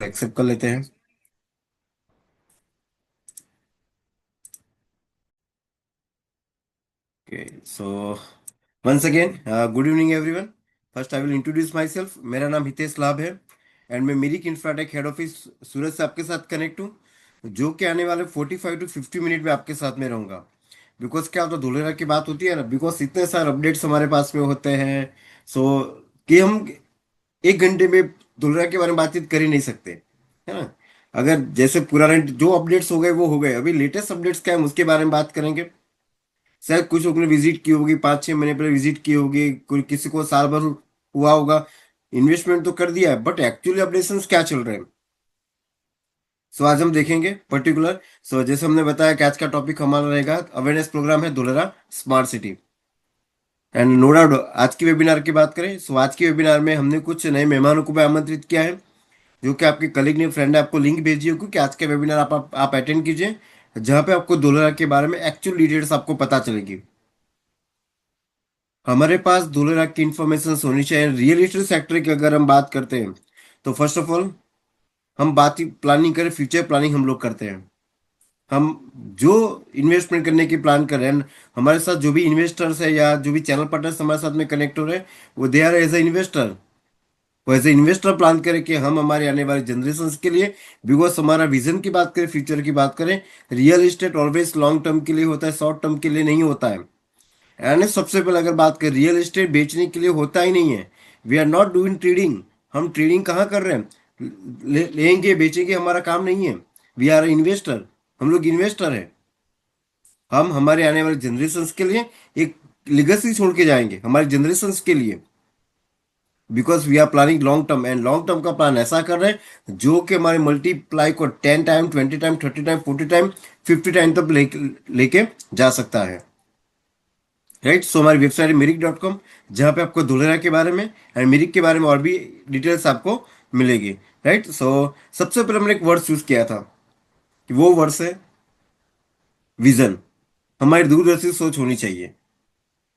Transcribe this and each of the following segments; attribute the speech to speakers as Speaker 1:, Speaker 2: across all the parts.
Speaker 1: Accept कर लेते हैं। Okay so once again good evening everyone. First I will introduce myself. मेरा नाम हितेश लाभ है एंड मैं Mirik Infratech head office Surat से आपके साथ कनेक्ट हूँ, जो कि आने वाले 45 to 50 मिनट में आपके साथ में रहूँगा। बिकॉज क्या होता है, धुलेरा की बात होती है ना, बिकॉज इतने सारे अपडेट्स हमारे पास में होते हैं। सो कि हम 1 घंटे में धुलेरा के बारे में बातचीत कर ही नहीं सकते, है ना। अगर जैसे पुराने जो अपडेट्स हो गए वो हो गए, अभी लेटेस्ट अपडेट्स क्या है हम उसके बारे में बात करेंगे। शायद कुछ लोगों ने विजिट की होगी, 5-6 महीने पहले विजिट की होगी, कोई किसी को साल भर हुआ होगा। इन्वेस्टमेंट तो कर दिया है, बट एक्चुअली अपडेशंस क्या चल रहे हैं, सो आज हम देखेंगे पर्टिकुलर। सो जैसे हमने बताया कि आज का टॉपिक हमारा रहेगा अवेयरनेस प्रोग्राम है Dholera smart city. And no doubt आज की वेबिनार की बात करें, सो आज की वेबिनार में हमने कुछ नए मेहमानों को भी आमंत्रित किया है, जो कि आपके कलीग ने फ्रेंड ने आपको लिंक भेजी होगी कि आज के वेबिनार आप अटेंड कीजिए, जहाँ पे आपको धुलेरा के बारे में एक्चुअल डिटेल्स आपको पता चलेगी। हमारे पास 2 लाख की इंफॉर्मेशन होनी चाहिए। रियल एस्टेट सेक्टर की अगर हम बात करते हैं, तो फर्स्ट ऑफ ऑल हम बात प्लानिंग करें, फ्यूचर प्लानिंग हम लोग करते हैं। हम जो इन्वेस्टमेंट करने की प्लान कर रहे हैं, हमारे साथ जो भी इन्वेस्टर्स है या जो भी चैनल पार्टनर्स हमारे साथ में कनेक्ट हो रहे हैं, वो they are as a investor. वो एज ए इन्वेस्टर प्लान करें कि हम हमारे आने वाले जनरेशन के लिए, बिकॉज हमारा विजन की बात करें, फ्यूचर की बात करें, real estate always long term के लिए होता है, शॉर्ट टर्म के लिए नहीं होता है। यानी सबसे पहले अगर बात करें, रियल एस्टेट बेचने के लिए होता ही नहीं है। We are not doing trading. हम ट्रेडिंग कहाँ कर रहे हैं, लेंगे बेचेंगे हमारा काम नहीं है। We are investor. हम लोग इन्वेस्टर हैं। हम हमारे आने वाले जनरेशन के लिए एक लिगेसी छोड़ के जाएंगे, हमारे जनरेशन के लिए। Because we are planning long term, and long term का प्लान ऐसा कर रहे हैं जो कि हमारे मल्टीप्लाई को 10 time, 20 time, 30 time, 40 time, 50 time तक लेके जा सकता है। राइट, सो हमारी वेबसाइट है मिरिक.com, जहाँ पे आपको धुलेरा के बारे में एंड मिरिक के बारे में और भी डिटेल्स आपको मिलेगी। राइट, सो सबसे पहले हमने एक वर्ड यूज किया था, कि वो वर्ड है विजन। हमारी दूरदर्शी सोच होनी चाहिए।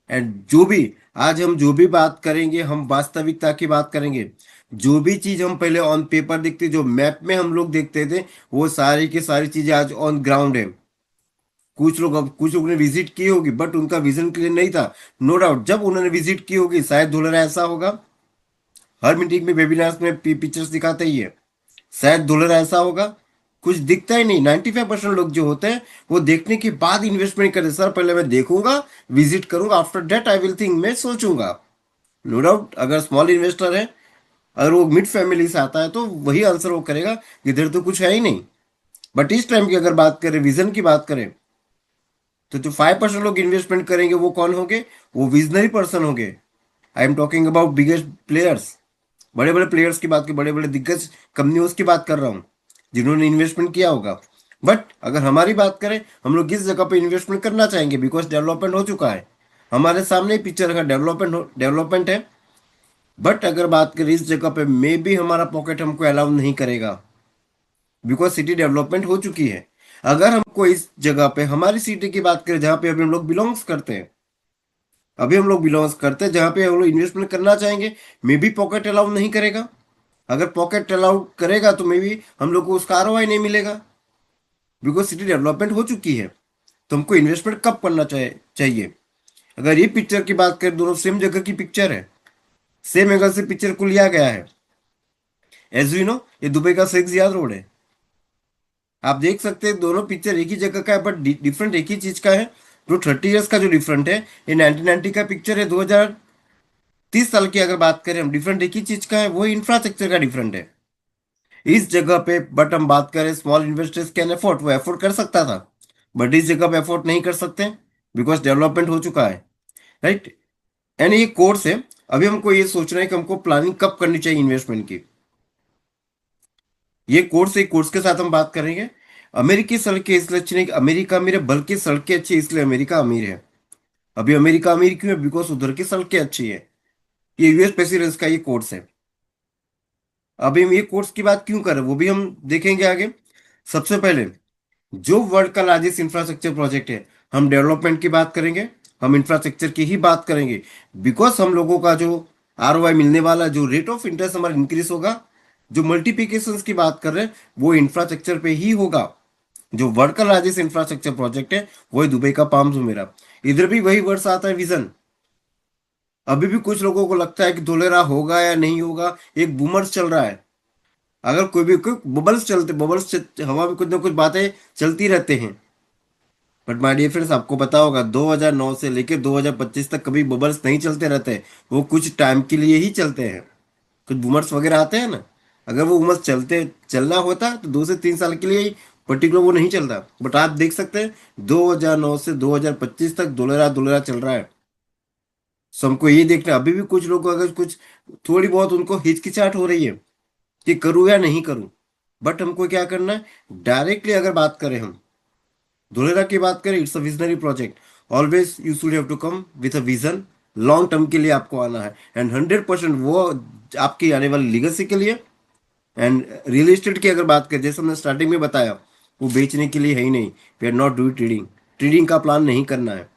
Speaker 1: एंड जो भी आज हम जो भी बात करेंगे, हम वास्तविकता की बात करेंगे। जो भी चीज हम पहले ऑन पेपर देखते, जो मैप में हम लोग देखते थे, वो सारी की सारी चीजें आज ऑन ग्राउंड है। कुछ लोगों ने विजिट की होगी, बट उनका विजन क्लियर नहीं था। नो डाउट जब उन्होंने विजिट की होगी, शायद धुलेरा ऐसा होगा। हर मीटिंग में, वेबिनार्स में पिक्चर्स दिखाते ही है। शायद धुलेरा ऐसा होगा, कुछ दिखता ही नहीं। 95% लोग जो होते हैं, वो देखने के बाद इन्वेस्टमेंट करते, सर पहले मैं देखूंगा, विजिट करूंगा, after that I will think, मैं सोचूंगा। नो डाउट अगर स्मॉल इन्वेस्टर है, अगर वो मिड फैमिली से आता है, तो वही आंसर वो करेगा, इधर तो कुछ है ही नहीं। बट इस टाइम की अगर बात करें, विजन की बात करें, तो जो 5% लोग इन्वेस्टमेंट करेंगे वो कौन होंगे, वो विजनरी पर्सन होंगे। I am talking about biggest players. बड़े बड़े प्लेयर्स की बात की, बड़े बड़े दिग्गज कंपनियों की बात कर रहा हूँ, जिन्होंने इन्वेस्टमेंट किया होगा। बट अगर हमारी बात करें, हम लोग किस जगह पे इन्वेस्टमेंट करना चाहेंगे, बिकॉज डेवलपमेंट हो चुका है। हमारे सामने ही पिक्चर का डेवलपमेंट है। बट अगर बात करें इस जगह पे, मे भी हमारा पॉकेट हमको अलाउ नहीं करेगा, बिकॉज सिटी डेवलपमेंट हो चुकी है। अगर हमको इस जगह पे हमारी सिटी की बात करें, जहाँ पे अभी हम लोग बिलोंग्स करते हैं, जहाँ पे हम लोग इन्वेस्टमेंट करना चाहेंगे, मे बी पॉकेट अलाउ नहीं करेगा। अगर पॉकेट अलाउ करेगा, तो मे बी हम लोग को उसका आरओआई नहीं मिलेगा, बिकॉज सिटी डेवलपमेंट हो चुकी है। तो हमको इन्वेस्टमेंट कब करना चाहिए। अगर ये पिक्चर की बात करें, दोनों सेम जगह की पिक्चर है, सेम एंगल से पिक्चर को लिया गया है। एज यू नो, ये दुबई का शेख जियाद रोड है। आप देख सकते हैं दोनों पिक्चर एक ही जगह का है, बट डिफरेंट एक ही चीज का है। जो 30 ईयर्स का जो डिफरेंट है, ये 1990 का पिक्चर है, 2030 साल की अगर बात करें हम, डिफरेंट एक ही चीज का है, वो इंफ्रास्ट्रक्चर का डिफरेंट है इस जगह पे। बट हम बात करें स्मॉल इन्वेस्टर्स कैन अफोर्ड, वो अफोर्ड कर सकता था, बट इस जगह पे अफोर्ड नहीं कर सकते, बिकॉज डेवलपमेंट हो चुका है। राइट, एंड ये कोर्स है। अभी हमको ये सोचना है कि हमको प्लानिंग कब करनी चाहिए इन्वेस्टमेंट की। ये कोर्स, एक कोर्स के साथ हम बात करेंगे। अमेरिकी सड़कें इसलिए अच्छी नहीं कि अमेरिका अमीर है, बल्कि सड़कें अच्छी इसलिए अमेरिका अमीर है। अभी अमेरिका अमीर क्यों है, बिकॉज उधर की सड़कें अच्छी है। ये यूएस प्रेसिडेंस का ये कोर्स है। अभी हम ये कोर्स की बात क्यों कर रहे हैं, वो भी हम देखेंगे आगे। सबसे पहले, जो वर्ल्ड का लार्जेस्ट इंफ्रास्ट्रक्चर प्रोजेक्ट है, हम डेवलपमेंट की बात करेंगे, हम इंफ्रास्ट्रक्चर की ही बात करेंगे। बिकॉज हम लोगों का जो आरओआई मिलने वाला, जो रेट ऑफ इंटरेस्ट हमारा इंक्रीज होगा, जो मल्टीप्लिकेशंस की बात कर रहे हैं वो इंफ्रास्ट्रक्चर पे ही होगा। जो वर्ल्ड का लार्जेस्ट इंफ्रास्ट्रक्चर प्रोजेक्ट है वही दुबई का पाम जुमेरा। इधर भी वही वर्ड्स आता है, विजन। अभी भी कुछ लोगों को लगता है कि धोलेरा होगा या नहीं होगा, एक बूमर्स चल रहा है। अगर कोई बबल्स चलते, हवा में कुछ ना कुछ बातें चलती रहते हैं। बट माय डियर फ्रेंड्स, आपको पता होगा 2009 से लेकर 2025 तक कभी बबल्स नहीं चलते रहते। वो कुछ टाइम के लिए ही चलते हैं। कुछ बूमर्स वगैरह आते हैं ना, अगर वो बूमर्स चलना होता तो 2 से 3 साल के लिए ही पर्टिकुलर वो नहीं चलता। बट आप देख सकते हैं 2009 से 2025 तक डोलेरा डोलेरा चल रहा है। सो हमको ये देखना है, अभी भी कुछ लोग को अगर कुछ थोड़ी बहुत उनको हिचकिचाहट हो रही है कि करूँ या नहीं करूँ। बट हमको क्या करना है, डायरेक्टली अगर बात करें हम धोलेरा की बात करें, it's a visionary project. Always you should have to come with a vision. Long term के लिए आपको आना है, एंड 100% वो आपकी आने वाली लीगेसी के लिए। एंड रियल एस्टेट की अगर बात करें, जैसे हमने स्टार्टिंग में बताया, वो बेचने के लिए है ही नहीं। We are not do trading. Trading का प्लान नहीं करना है।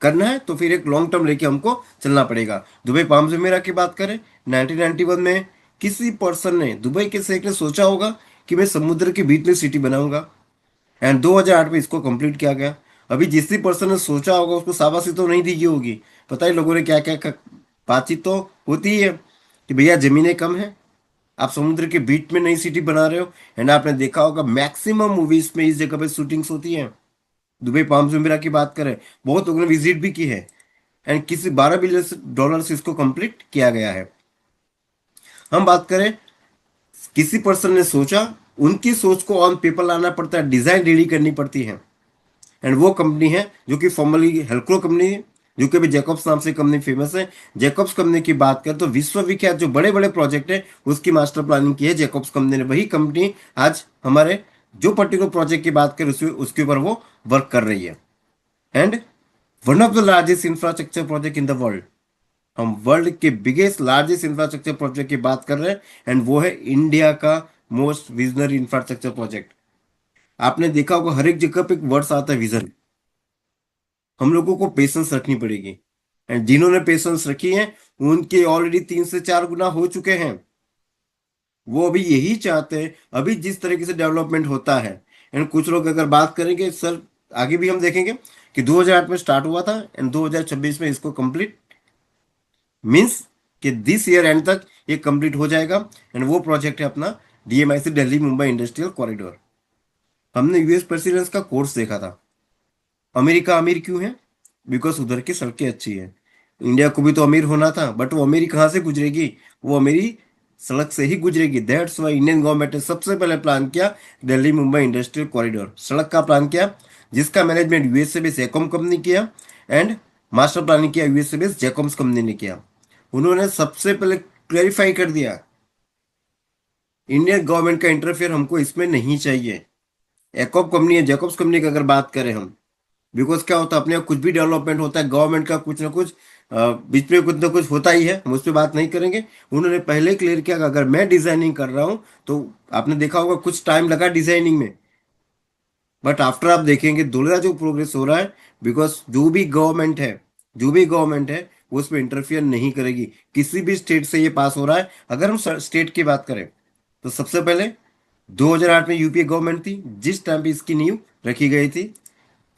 Speaker 1: करना है तो फिर एक लॉन्ग टर्म लेके हमको चलना पड़ेगा। दुबई पाम जुमेरा की बात करें, 1991 में किसी पर्सन ने, दुबई के शेख ने सोचा होगा कि मैं समुद्र के बीच में सिटी बनाऊंगा, एंड 2008 में इसको कंप्लीट किया गया। अभी जिस भी पर्सन ने सोचा होगा उसको शाबाशी तो नहीं दी गई होगी। पता है लोगों ने क्या क्या बातचीत तो होती ही है कि भैया जमीनें कम है, आप समुद्र के बीच में नई सिटी बना रहे हो। एंड आपने देखा होगा मैक्सिमम मूवीज में इस जगह पे शूटिंग्स होती है। दुबई पाम जुमेरा की बात करें, बहुत लोगों ने विजिट भी की है। एंड किसी $12 बिलियन से इसको कंप्लीट किया गया है। हम बात करें, किसी पर्सन ने सोचा, उनकी सोच को ऑन पेपर लाना पड़ता है, डिजाइन रेडी करनी पड़ती है। एंड वो कंपनी है जो कि फॉर्मली हेल्क्रो कंपनी है, जो कि अभी जैकब्स नाम से कंपनी फेमस है। जैकब्स कंपनी की बात करें तो विश्वविख्यात जो बड़े बड़े प्रोजेक्ट है उसकी मास्टर प्लानिंग की है जैकब्स कंपनी ने। वही कंपनी आज हमारे जो पर्टिकुलर प्रोजेक्ट की बात करें उसके ऊपर वो वर्क कर रही है। And one of the largest infrastructure project in the world, हम वर्ल्ड के बिगेस्ट लार्जेस्ट इंफ्रास्ट्रक्चर प्रोजेक्ट की बात कर रहे हैं। एंड वो है इंडिया का मोस्ट विजनरी इंफ्रास्ट्रक्चर प्रोजेक्ट। आपने देखा होगा हर एक जगह पे एक वर्ड्स आता है, विजन। हम लोगों को पेशेंस रखनी पड़ेगी। एंड जिन्होंने पेशेंस रखी है उनके ऑलरेडी 3 से 4 गुना हो चुके हैं। वो अभी यही चाहते हैं, अभी जिस तरीके से डेवलपमेंट होता है। एंड कुछ लोग अगर बात करेंगे सर, आगे भी हम देखेंगे कि 2008 में स्टार्ट हुआ था एंड 2026 में इसको कंप्लीट, मींस कि दिस ईयर एंड तक ये कंप्लीट हो जाएगा। एंड वो प्रोजेक्ट है अपना DMIC, Delhi Mumbai industrial corridor. हमने यूएस प्रेसिडेंस का कोर्स देखा था। अमेरिका अमीर क्यों है? बिकॉज उधर की सड़कें अच्छी है। इंडिया को भी तो अमीर होना था, बट वो अमीरी कहाँ से गुजरेगी? वो अमीरी सड़क से ही गुजरेगी। दैट्स वाई इंडियन गवर्नमेंट ने सबसे पहले प्लान किया दिल्ली मुंबई इंडस्ट्रियल कॉरिडोर, सड़क का प्लान किया, जिसका मैनेजमेंट यूएसए बेस्ड एकॉम कंपनी किया। एंड मास्टर प्लानिंग किया यूएसए बेस्ड जैकॉम्स कंपनी ने किया। उन्होंने सबसे पहले क्लैरिफाई कर दिया, इंडियन गवर्नमेंट का इंटरफेयर हमको इसमें नहीं चाहिए। एकॉप कंपनी है, जैकॉब्स कंपनी की अगर बात करें हम, बिकॉज क्या होता है अपने यहाँ कुछ भी डेवलपमेंट होता है गवर्नमेंट का कुछ ना कुछ बीच में कुछ ना कुछ होता ही है, हम उस पर बात नहीं करेंगे। उन्होंने पहले क्लियर किया कि अगर मैं डिजाइनिंग कर रहा हूँ तो आपने देखा होगा कुछ टाइम लगा डिजाइनिंग में, बट आफ्टर आप देखेंगे धुलरा जो प्रोग्रेस हो रहा है, बिकॉज जो भी गवर्नमेंट है वो उसमें इंटरफियर नहीं करेगी। किसी भी स्टेट से ये पास हो रहा है। अगर हम स्टेट की बात करें तो सबसे पहले 2008 में यूपीए गवर्नमेंट थी, जिस टाइम पे इसकी नींव रखी गई थी,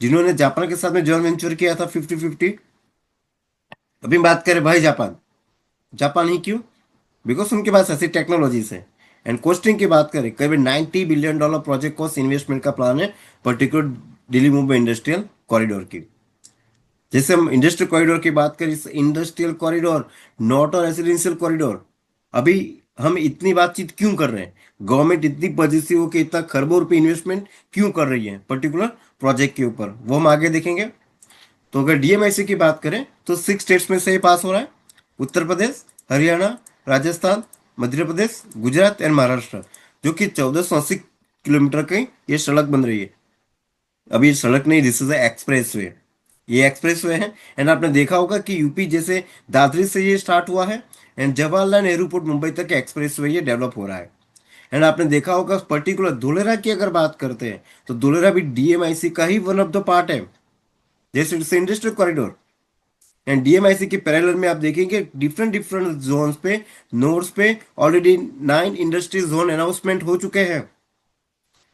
Speaker 1: जिन्होंने जापान के साथ में जॉइंट वेंचर किया था 50-50। अभी बात करें भाई जापान, जापान ही क्यों? बिकॉज उनके पास ऐसी टेक्नोलॉजीज है। एंड कॉस्टिंग की बात करें, करीब $90 बिलियन प्रोजेक्ट कॉस्ट इन्वेस्टमेंट का प्लान है particular Delhi Mumbai industrial corridor की। जैसे हम इंडस्ट्रियल कॉरिडोर की बात करें, industrial corridor not a residential corridor. अभी हम इतनी बातचीत क्यों कर रहे हैं? गवर्नमेंट इतनी पॉजिटिव होकर इतना खरबों रुपए इन्वेस्टमेंट क्यों कर रही है पर्टिकुलर प्रोजेक्ट के ऊपर, वो हम आगे देखेंगे। तो अगर डीएमआईसी की बात करें तो 6 स्टेट्स में से ये पास हो रहा है, उत्तर प्रदेश, हरियाणा, राजस्थान, मध्य प्रदेश, गुजरात एंड महाराष्ट्र। जो कि 1480 किलोमीटर की ये सड़क बन रही है। अभी ये सड़क नहीं, दिस इज एक्सप्रेस वे। ये एक्सप्रेस वे है। एंड आपने देखा होगा कि यूपी जैसे दादरी से ये स्टार्ट हुआ है, एंड जवाहरलाल नेहरू पोर्ट मुंबई तक एक्सप्रेस वे ये डेवलप हो रहा है। एंड आपने देखा होगा पर्टिकुलर धुलेरा की अगर बात करते हैं तो धुलेरा भी डीएमआईसी का ही वन ऑफ द पार्ट है, जैसे इंडस्ट्रियल कॉरिडोर। एंड डीएमआईसी के पैरेलल में आप देखेंगे डिफरेंट डिफरेंट जोन्स पे, नोड्स पे ऑलरेडी 9 इंडस्ट्री जोन अनाउंसमेंट हो चुके हैं।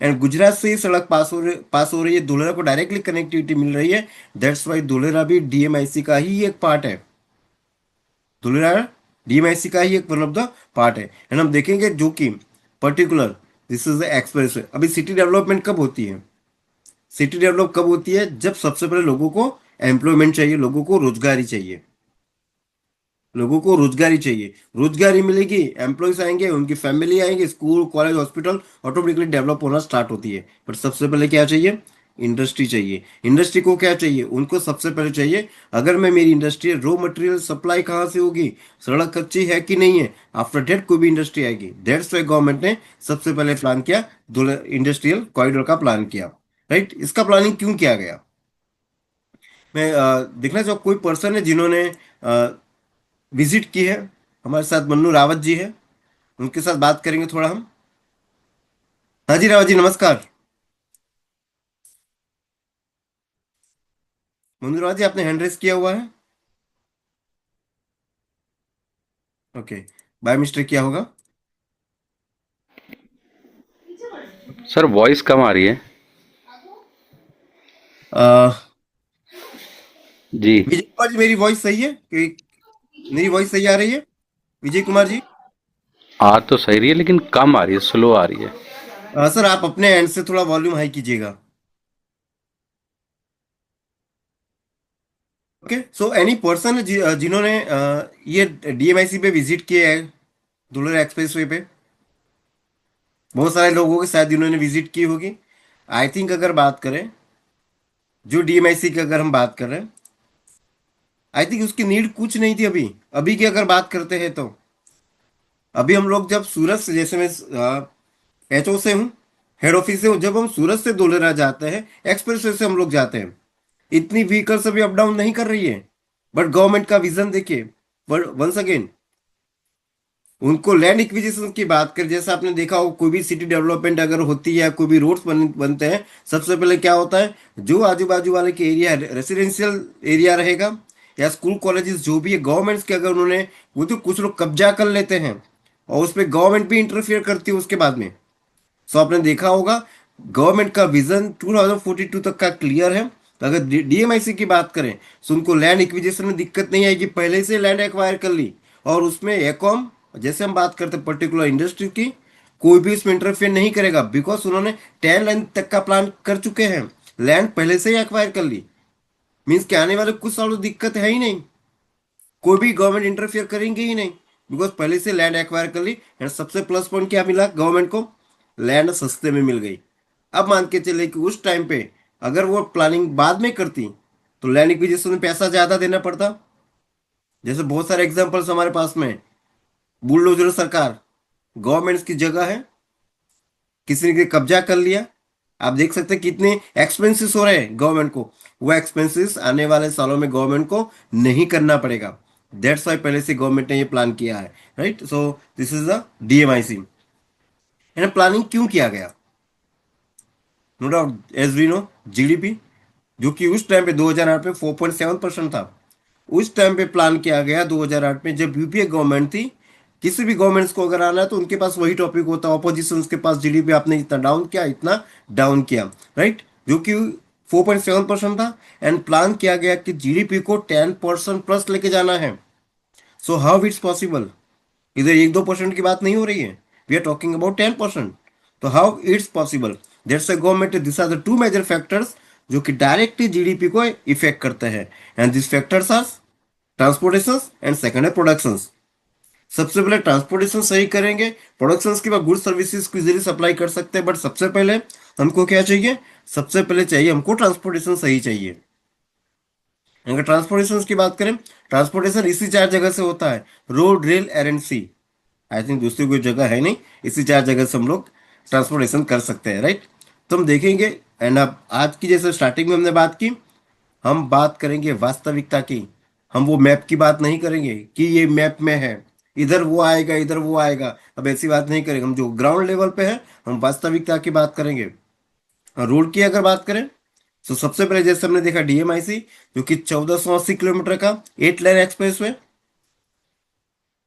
Speaker 1: एंड गुजरात से ही सड़क पास हो रही है, धुलेरा को डायरेक्टली कनेक्टिविटी मिल रही है। दैट्स वाई धुलेरा भी डीएमआईसी का ही एक पार्ट है। धुलेरा डीएमआईसी का ही एक वन ऑफ द पार्ट है। एंड हम देखेंगे जो कि particular this is the express way. अभी सिटी डेवलपमेंट कब होती है? सिटी डेवलप कब होती है? जब सबसे पहले लोगों को एम्प्लॉयमेंट चाहिए, लोगों को रोजगारी चाहिए। लोगों को रोजगारी चाहिए, रोजगारी मिलेगी, एम्प्लॉयज आएंगे, उनकी फैमिली आएंगे, school college hospital automatically develop होना स्टार्ट होती है। बट सबसे पहले क्या चाहिए? इंडस्ट्री चाहिए। इंडस्ट्री को क्या चाहिए? उनको सबसे पहले चाहिए, अगर मैं मेरी इंडस्ट्री है, रॉ मटेरियल सप्लाई कहाँ से होगी, सड़क कच्ची है कि नहीं है, आफ्टर डेट कोई भी इंडस्ट्री आएगी। दैट्स वाई गवर्नमेंट ने सबसे पहले प्लान किया, इंडस्ट्रियल कॉरिडोर का प्लान किया। राइट, इसका प्लानिंग क्यों किया गया? मैं देखना चाहूँ कोई पर्सन है जिन्होंने विजिट की है। हमारे साथ मन्नू रावत जी है, उनके साथ बात करेंगे थोड़ा हम। हाँ जी रावत जी, नमस्कार। मन्नू रावत जी, आपने हैंड रेस किया हुआ है। ओके, बाय मिस्टेक किया होगा।
Speaker 2: सर वॉइस कम आ रही है।
Speaker 1: अ,
Speaker 2: जी।
Speaker 1: विजय कुमार जी, मेरी वॉइस सही है कि मेरी वॉइस सही आ रही है विजय कुमार जी?
Speaker 2: आ तो सही रही है लेकिन कम आ रही है, स्लो आ रही है।
Speaker 1: सर आप अपने एंड से थोड़ा वॉल्यूम हाई कीजिएगा। ओके, सो एनी पर्सन जिन्होंने ये डीएमआईसी पे विजिट किया है, दुलर एक्सप्रेस वे पे, बहुत सारे लोगों के साथ जिन्होंने विजिट की होगी। आई थिंक अगर बात करें, जो डीएमआईसी की अगर हम बात कर रहे हैं, आई थिंक उसकी नीड कुछ नहीं थी। अभी अभी की अगर बात करते हैं तो अभी हम लोग जब सूरत से, जैसे मैं एचओ से हूँ, हेड ऑफिस से हूँ, जब हम सूरत से धोलेरा जाते हैं, एक्सप्रेस वे से हम लोग जाते हैं, इतनी व्हीकल्स अभी अप डाउन नहीं कर रही है। बट गवर्नमेंट का विजन देखिए। बट वंस अगेन, उनको लैंड एक्विजिशन की बात करें, जैसे आपने देखा हो, कोई भी सिटी डेवलपमेंट अगर होती है, कोई भी रोड्स बनते हैं, सबसे पहले क्या होता है, जो आजू बाजू वाले के एरिया रेसिडेंशियल एरिया रहेगा या स्कूल कॉलेजेस जो भी है गवर्नमेंट्स के, अगर उन्होंने, वो तो कुछ लोग कब्जा कर लेते हैं और उस पर गवर्नमेंट भी इंटरफियर करती है उसके बाद में। सो आपने देखा होगा, गवर्नमेंट का विजन 2042 तक का क्लियर है। तो अगर डीएमआईसी की बात करें तो उनको लैंड एक्विजिशन में दिक्कत नहीं आएगी, पहले से लैंड एक्वायर कर ली, और उसमें एकॉम, जैसे हम बात करते हैं पर्टिकुलर इंडस्ट्री की, कोई भी उसमें इंटरफेयर नहीं करेगा, बिकॉज उन्होंने 10 लाइन तक का प्लान कर चुके हैं, लैंड पहले से ही एक्वायर कर ली। मीन्स कि आने वाले कुछ सालों दिक्कत है ही नहीं, कोई भी गवर्नमेंट इंटरफियर करेंगे ही नहीं, बिकॉज पहले से लैंड एक्वायर कर ली। एंड सबसे प्लस पॉइंट क्या मिला गवर्नमेंट को? लैंड सस्ते में मिल गई। अब मान के चले कि उस टाइम पे अगर वो प्लानिंग बाद में करती तो लैंड एक्विजिशन में पैसा ज्यादा देना पड़ता। जैसे बहुत सारे एग्जांपल्स हमारे पास में है। बुलडोजर सरकार, गवर्नमेंट की जगह है, किसी ने कब्जा कर लिया। आप देख सकते हैं कितने एक्सपेंसेस हो रहे हैं गवर्नमेंट को, वो एक्सपेंसेस आने वाले सालों में गवर्नमेंट को नहीं करना पड़ेगा। दैट्स वाई पहले से गवर्नमेंट ने ये प्लान किया है। Right, so this is the DMIC. And planning क्यों किया गया? No doubt, as we know, GDP जो कि उस टाइम पे 2008 में 4.7% था, उस टाइम पे प्लान किया गया 2008 में, जब यूपीए गवर्नमेंट थी। किसी भी गवर्नमेंट्स को अगर आना है तो उनके पास वही टॉपिक होता है, ऑपोजिशन के पास जीडीपी आपने इतना डाउन किया, इतना डाउन किया। राइट, जो कि 4.7% था। एंड प्लान किया गया कि जीडीपी को 10% प्लस लेके जाना है। So how it's possible? इधर 1-2% की बात नहीं हो रही है, वी आर टॉकिंग अबाउट 10%। तो how it's possible? That's a government, this are the two major factors जो कि डायरेक्टली जीडीपी को इफेक्ट करते हैं। And this factors are transportation and second है प्रोडक्शन। सबसे पहले ट्रांसपोर्टेशन सही करेंगे, प्रोडक्शन के बाद गुड सर्विसेज को इजीली सप्लाई कर सकते हैं। बट सबसे पहले हमको क्या चाहिए? सबसे पहले चाहिए हमको ट्रांसपोर्टेशन सही चाहिए। अगर ट्रांसपोर्टेशन की बात करें, ट्रांसपोर्टेशन इसी 4 जगह से होता है, road rail air and sea. I think दूसरी कोई जगह है नहीं, इसी 4 जगह से हम लोग ट्रांसपोर्टेशन कर सकते हैं। राइट, तो हम देखेंगे। एंड अब आज की जैसे स्टार्टिंग में हमने बात की, हम बात करेंगे वास्तविकता की। हम वो मैप की बात नहीं करेंगे कि ये मैप में है, इधर वो आएगा इधर वो आएगा, अब ऐसी बात नहीं करेंगे। हम जो ग्राउंड लेवल पे है, हम वास्तविकता की बात करेंगे। रोड की अगर बात करें सो सबसे पहले जैसे हमने देखा डीएमआईसी, जो कि 1480 किलोमीटर का 8 लेन एक्सप्रेस वे,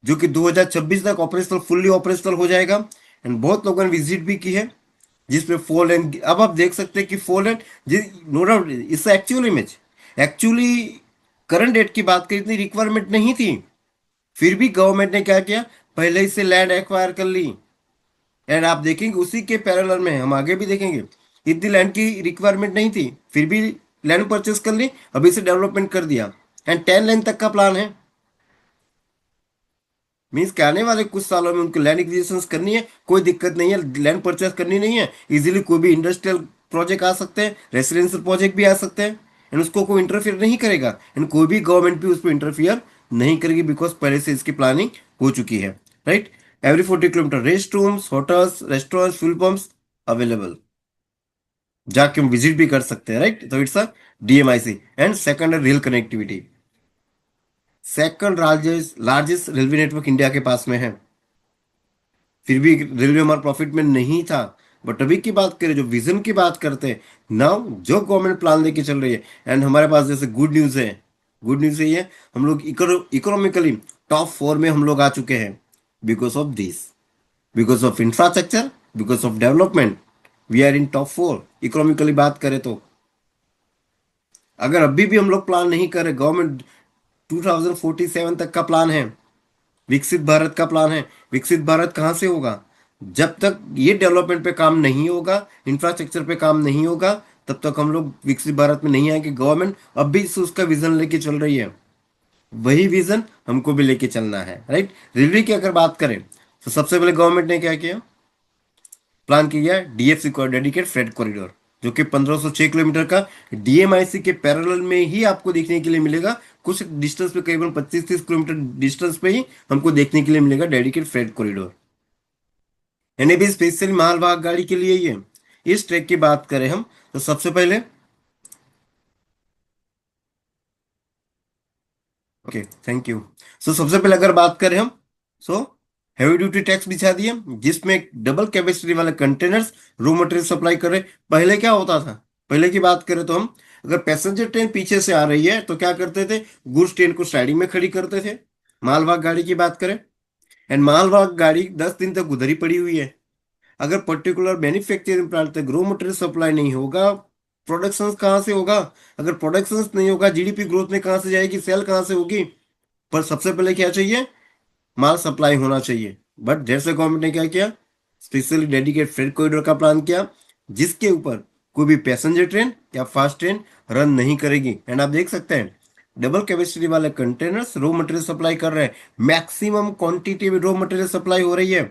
Speaker 1: जो कि 2026 तक ऑपरेशनल, फुल्ली ऑपरेशनल हो जाएगा। एंड बहुत लोगों ने विजिट भी की है, जिसमें 4 लेन, अब आप देख सकते हैं कि 4 lane, no doubt it's actual image. Actually current date की बात करें, इतनी रिक्वायरमेंट नहीं थी, फिर भी गवर्नमेंट ने क्या किया, पहले ही से लैंड एक्वायर कर ली। एंड आप देखेंगे उसी के पैरेलल में हम आगे भी देखेंगे, इतनी लैंड की रिक्वायरमेंट नहीं थी, फिर भी लैंड परचेस कर ली, अभी से डेवलपमेंट कर दिया। एंड 10 लेन तक का प्लान है। मीन्स के आने वाले कुछ सालों में उनको लैंड एक्विजिशन करनी है, कोई दिक्कत नहीं है, लैंड परचेस करनी नहीं है, इजीली कोई भी इंडस्ट्रियल प्रोजेक्ट आ सकते हैं, रेसिडेंशियल प्रोजेक्ट भी आ सकते हैं, एंड उसको कोई इंटरफियर नहीं करेगा, एंड कोई भी गवर्नमेंट भी उस पर इंटरफियर नहीं करेगी, बिकॉज पहले से इसकी प्लानिंग हो चुकी है। Right. Every 40 kilometre rest rooms, hotels, restaurants, fuel pumps available, जाके हम विजिट भी कर सकते हैं। राइट। तो it's a DMIC. And second है rail connectivity. Second largest largest railway network India के पास में है, फिर भी रेलवे हमारा प्रॉफिट में नहीं था। बट अभी की बात करें, जो विजन की बात करते हैं नाउ, जो गवर्नमेंट प्लान लेके चल रही है, एंड हमारे पास जैसे गुड न्यूज़ है, गुड न्यूज़ ये है, हम लोग इकोनॉमिकली टॉप 4 में हम लोग आ चुके हैं, because of this, because of infrastructure, because of development, we are in top 4 economically बात करें तो। अगर अभी भी हम लोग प्लान नहीं करें, गवर्नमेंट 2047 तक का प्लान है, विकसित भारत का प्लान है, विकसित भारत कहाँ से होगा, जब तक ये डेवलपमेंट पे काम नहीं होगा, इंफ्रास्ट्रक्चर पे काम नहीं होगा, तब तक हम लोग विकसित भारत में नहीं आएंगे। गवर्नमेंट अभी से उसका विजन लेके चल रही है, वही विजन हमको भी लेके चलना है। राइट। रेलवे की अगर बात करें, तो सबसे पहले गवर्नमेंट ने क्या किया, प्लान किया डीएफसी को, डेडिकेट फ्रेट कॉरिडोर, जो कि 1506 किलोमीटर का डीएमआईसी के पैरेलल में ही आपको देखने के लिए मिलेगा। कुछ डिस्टेंस पे, करीबन 25-30 किलोमीटर डिस्टेंस पे ही हमको देखने के लिए मिलेगा डेडिकेट फ्रेट कॉरिडोर। यानी भी स्पेशल मालवाहक गाड़ी के लिए ही है। इस ट्रैक की बात करें हम, तो सबसे पहले, ओके थैंक यू। सो सबसे पहले अगर बात करें हम, सो हैवी ड्यूटी टैक्स बिछा दिए, जिसमें डबल कैपेसिटी वाले कंटेनर्स रो मटेरियल सप्लाई कर रहे। पहले क्या होता था, पहले की बात करें तो हम, अगर पैसेंजर ट्रेन पीछे से आ रही है तो क्या करते थे, गुड्स ट्रेन को साइडिंग में खड़ी करते थे। मालवाहक गाड़ी की बात करें, एंड मालवाहक गाड़ी 10 दिन तक उधर ही पड़ी हुई है। अगर पर्टिकुलर मैन्युफैक्चरिंग प्लांट तक रॉ मटेरियल सप्लाई नहीं होगा, प्रोडक्शन कहाँ से होगा, अगर प्रोडक्शन नहीं होगा, जीडीपी ग्रोथ में कहाँ से जाएगी, सेल कहाँ से होगी। पर सबसे पहले क्या चाहिए, माल सप्लाई होना चाहिए। बट जैसे गवर्नमेंट ने क्या किया, स्पेशली डेडिकेट फ्रेट कॉरिडोर का प्लान किया, जिसके ऊपर कोई भी पैसेंजर ट्रेन या फास्ट ट्रेन रन नहीं करेगी। एंड आप देख सकते हैं, डबल कैपेसिटी वाले कंटेनर्स रॉ मटेरियल सप्लाई कर रहे हैं, मैक्सिमम क्वांटिटी में रॉ मटेरियल सप्लाई हो रही है,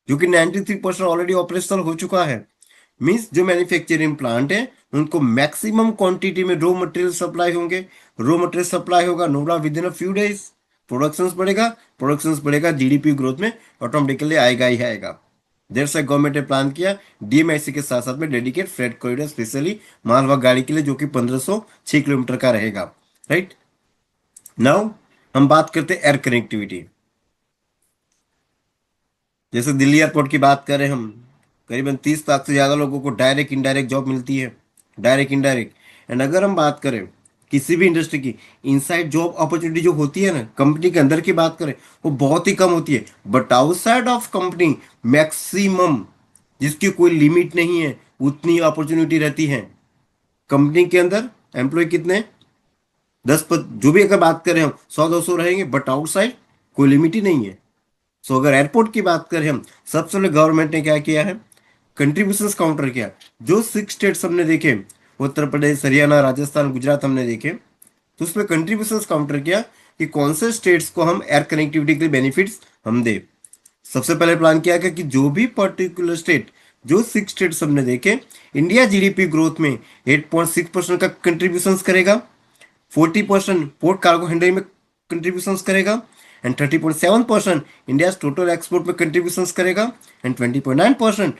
Speaker 1: जो कि 93% ऑलरेडी ऑपरेशनल हो चुका है। मीन्स जो मैन्युफैक्चरिंग प्लांट है, उनको मैक्सिमम क्वांटिटी में रॉ मटेरियल सप्लाई होंगे। रॉ मटेरियल सप्लाई होगा, no doubt within a few days productions बढ़ेगा, प्रोडक्शंस बढ़ेगा, जीडीपी ग्रोथ में ऑटोमेटिकली आएगा ही आएगा। देर से गवर्नमेंट ने प्लान किया डीएमआईसी के साथ साथ में डेडिकेट फ्रेट कॉरिडोर, स्पेशली मालवाहक गाड़ी के लिए, जो कि 1506 किलोमीटर का रहेगा। राइट। नाउ हम बात करते हैं एयर कनेक्टिविटी। जैसे दिल्ली एयरपोर्ट की बात करें हम, करीबन 30 लाख से ज़्यादा लोगों को डायरेक्ट इनडायरेक्ट जॉब मिलती है, डायरेक्ट इनडायरेक्ट। एंड अगर हम बात करें किसी भी इंडस्ट्री की, इनसाइड जॉब अपॉर्चुनिटी जो होती है ना, कंपनी के अंदर की बात करें, वो बहुत ही कम होती है। But outside of company maximum, जिसकी कोई लिमिट नहीं है, उतनी अपॉर्चुनिटी रहती है। कंपनी के अंदर एम्प्लॉय कितने, 10 जो भी अगर बात करें हम, 100-200 रहेंगे, बट आउटसाइड कोई लिमिट ही नहीं है। सो अगर एयरपोर्ट की बात करें हम, सबसे पहले गवर्नमेंट ने क्या किया है, कंट्रीब्यूशन काउंटर किया। जो 6 स्टेट्स हमने देखे, उत्तर प्रदेश, हरियाणा, राजस्थान, गुजरात हमने देखे, तो उसमें कंट्रीब्यूशन काउंटर किया कि कौन से स्टेट्स को हम एयर कनेक्टिविटी के लिए बेनिफिट्स हम दे। सबसे पहले प्लान किया गया कि जो भी पर्टिकुलर स्टेट, जो 6 स्टेट्स हमने देखे, इंडिया जीडीपी ग्रोथ में 8.6% का कंट्रीब्यूशन करेगा, 40% पोर्ट कार्गो हैंडलिंग में कंट्रीब्यूशन करेगा, एंड 30.7% इंडिया टोटल एक्सपोर्ट में कंट्रीब्यूशन करेगा, and 20.9%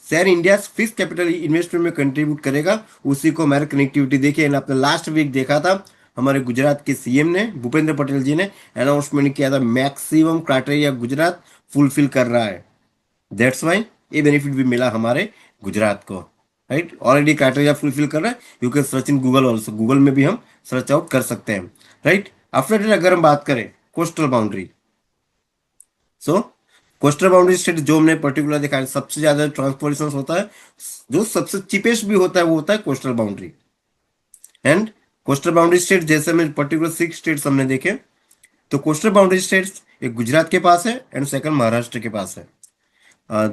Speaker 1: share India fix capital investment में कंट्रीब्यूट करेगा। उसी को हमारे कनेक्टिविटी देखिए, आपने लास्ट वीक देखा था, हमारे गुजरात के सीएम ने, भूपेंद्र पटेल जी ने अनाउंसमेंट किया था, मैक्सिमम क्राइटेरिया गुजरात फुलफिल कर रहा है। दैट्स वाई ये बेनिफिट भी मिला हमारे गुजरात को। राइट, ऑलरेडी क्राइटेरिया फुलफिल कर रहा है, you can search in Google also, Google में भी हम सर्च आउट कर सकते हैं, राइट। आफ्टर दैट अगर हम बात करें कोस्टल बाउंड्री, सो कोस्टल बाउंड्री स्टेट जो हमने पर्टिकुलर देखा है, सबसे ज्यादा ट्रांसपोर्टेशन होता है, जो सबसे चीपेस्ट भी होता है वो होता है coastal boundary. And coastal boundary state जैसे में पर्टिकुलर 6 स्टेट्स हमने देखे, तो कोस्टल बाउंड्री स्टेट्स एक गुजरात के पास है एंड सेकंड महाराष्ट्र के पास है। अ,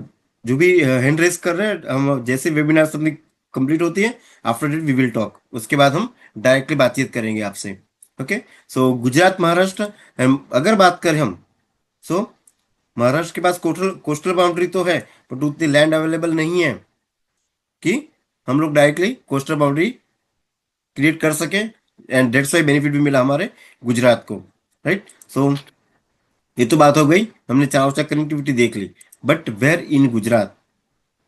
Speaker 1: जो भी हैंड रेस कर रहे हैं, हम जैसे वेबिनार अपनी कंप्लीट होती है, after that we will talk, उसके बाद हम डायरेक्टली बातचीत करेंगे आपसे। ओके, सो गुजरात महाराष्ट्र, अगर बात करें हम, सो महाराष्ट्र के पास कोस्टल कोस्टल बाउंड्री तो है, बट उतनी लैंड अवेलेबल नहीं है कि हम लोग डायरेक्टली कोस्टल बाउंड्री क्रिएट कर सके, एंड डेट्स वाई बेनिफिट भी मिला हमारे गुजरात को, राइट। सो ये तो बात हो गई, हमने चारों चार कनेक्टिविटी देख ली, but where in Gujarat,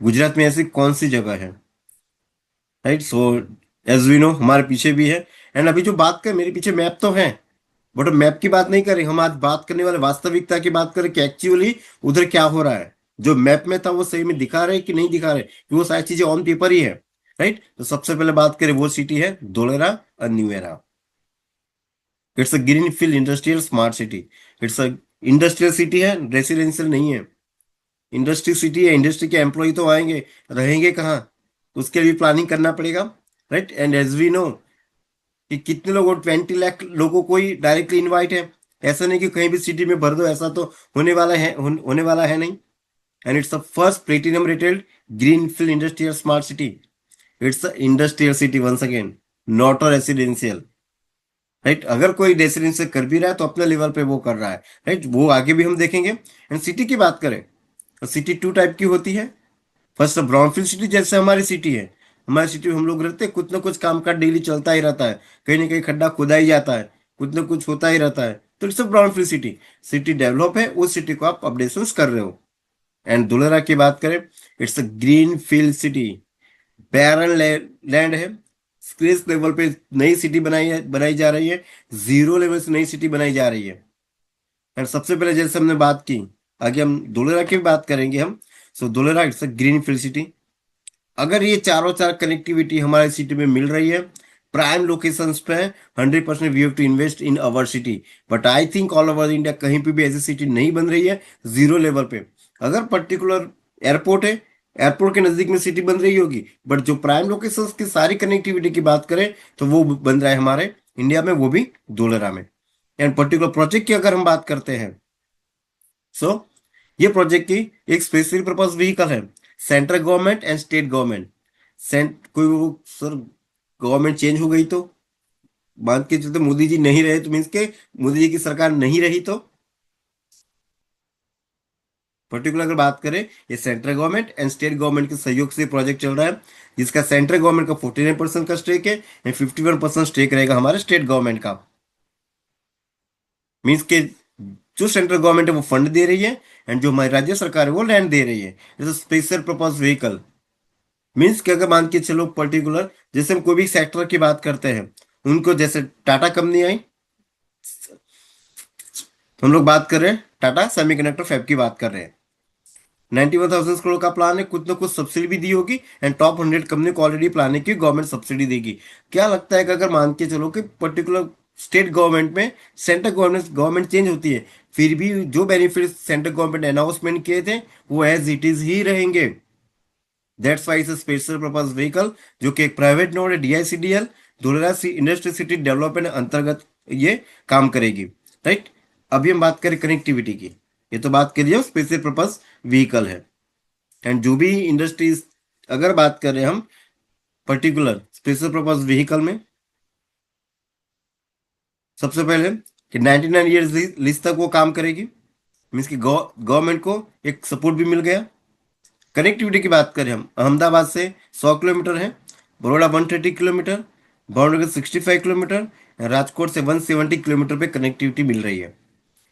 Speaker 1: Gujarat में ऐसी कौन सी जगह है, right. So as we know हमारे पीछे भी है, एंड अभी जो बात कर, मेरे पीछे मैप तो है, बट मैप की बात नहीं करें हम, आज बात करने वाले वास्तविकता की बात करें कि एक्चुअली उधर क्या हो रहा है, जो मैप में था वो सही में दिखा रहे कि नहीं दिखा रहे, कि वो सारी चीजें ऑन पेपर ही है, राइट। तो सबसे पहले बात करें वो सिटी है धोलेरा और new era. It's a green field industrial smart city, it's a industrial city है, रेसिडेंशियल नहीं है। इंडस्ट्री सिटी है, इंडस्ट्री के एम्प्लॉय तो आएंगे, रहेंगे कहाँ, उसके लिए प्लानिंग करना पड़ेगा, right. And as we know कि कितने लोगों, 20 लाख लोगों को ही डायरेक्टली इनवाइट है, ऐसा नहीं कि कहीं भी सिटी में भर दो, ऐसा तो होने वाला है नहीं। And it's the first platinum rated green field industrial smart city, it's a industrial city once again, not a residential, right. अगर कोई रेसिडेंशियल कर भी रहा है तो अपने लेवल पे वो कर रहा है, राइट, वो आगे भी हम देखेंगे। एंड सिटी की बात करें तो सिटी 2 टाइप की होती है। फर्स्ट ब्राउनफील्ड सिटी, जैसे हमारी सिटी है, हमारी सिटी में हम लोग रहते हैं, कुछ ना कुछ काम काज डेली चलता ही रहता है, कहीं ना कहीं खड्डा खुदा ही जाता है, कुछ ना कुछ होता ही रहता है, तो it's brownfield city. City develop है, उस सिटी को आप अपडेशन कर रहे हो। एंड धुलेरा की बात करें, it's a green field city, barren land है, स्क्रेच लेवल पे नई सिटी बनाई जा रही है, जीरो लेवल से नई सिटी बनाई जा रही है। एंड सबसे पहले जैसे हमने बात की, आगे हम धुलेरा की भी बात करेंगे हम। So Dholera it's a green field city. अगर ये चारों चार कनेक्टिविटी हमारे सिटी में मिल रही है, प्राइम लोकेशंस पे, 100% we have to invest in our city. But I think all over India कहीं पे भी ऐसी सिटी नहीं बन रही है जीरो लेवल पे। अगर पर्टिकुलर एयरपोर्ट है, एयरपोर्ट के नजदीक में सिटी बन रही होगी, बट जो प्राइम लोकेशंस की सारी कनेक्टिविटी की बात करें तो वो बन रहा है हमारे इंडिया में, वो भी धोलेरा में। एंड पर्टिकुलर प्रोजेक्ट की अगर हम बात करते हैं, सो ये प्रोजेक्ट की एक स्पेसिफिक पर्पज व्हीकल है, central government and state government. सेंट कोई वो सर गवर्नमेंट चेंज हो गई तो, मान के चलते मोदी जी नहीं रहे तो, मीन्स के मोदी जी की सरकार नहीं रही तो, पर्टिकुलर अगर बात करें, ये central government and state government के सहयोग से प्रोजेक्ट चल रहा है, जिसका सेंट्रल गवर्नमेंट का 49% का स्टेक है एंड 51% स्टेक रहेगा हमारे स्टेट गवर्नमेंट का। मीन्स के जो सेंट्रल गवर्नमेंट है वो फंड दे रही है, एंड जो हमारी राज्य सरकार है वो लैंड दे रही है। It's special purpose vehicle. Means कि अगर मान के चलो पर्टिकुलर, जैसे हम कोई भी सेक्टर की बात करते हैं, उनको जैसे टाटा कंपनी आई, हम लोग बात कर रहे हैं टाटा सेमीकंडक्टर फैब की बात कर रहे हैं, 91,000 करोड़ का प्लान है, कुछ ना कुछ सब्सिडी भी दी होगी, एंड टॉप 100 कंपनी को ऑलरेडी प्लान है कि गवर्नमेंट सब्सिडी देगी। क्या लगता है कि अगर मान के चलो कि पर्टिकुलर स्टेट गवर्नमेंट में सेंट्रल गवर्नमेंट चेंज होती है, फिर भी जो बेनिफिट सेंट्रल गवर्नमेंट अनाउंसमेंट किए थे वो एज इट इज ही रहेंगे। That's why is special purpose vehicle, जो कि एक प्राइवेट नोड है, डीआईसीडीएल, धुलेरा इंडस्ट्री सिटी डेवलपमेंट अंतर्गत ये काम करेगी, राइट। अभी हम बात करें कनेक्टिविटी की, ये तो बात करिए स्पेशल पर्पज व्हीकल है। एंड जो भी इंडस्ट्रीज अगर बात करें हम पर्टिकुलर स्पेशल पर्पज व्हीकल में, सबसे पहले कि 99 ईयर्स लिस्ट तक वो काम करेगी, मीन्स कि गवर्नमेंट को एक सपोर्ट भी मिल गया। कनेक्टिविटी की बात करें हम, अहमदाबाद से 100 किलोमीटर है, बड़ौदा 130 किलोमीटर, भावनगर 65 किलोमीटर, राजकोट से 170 किलोमीटर पे कनेक्टिविटी मिल रही है।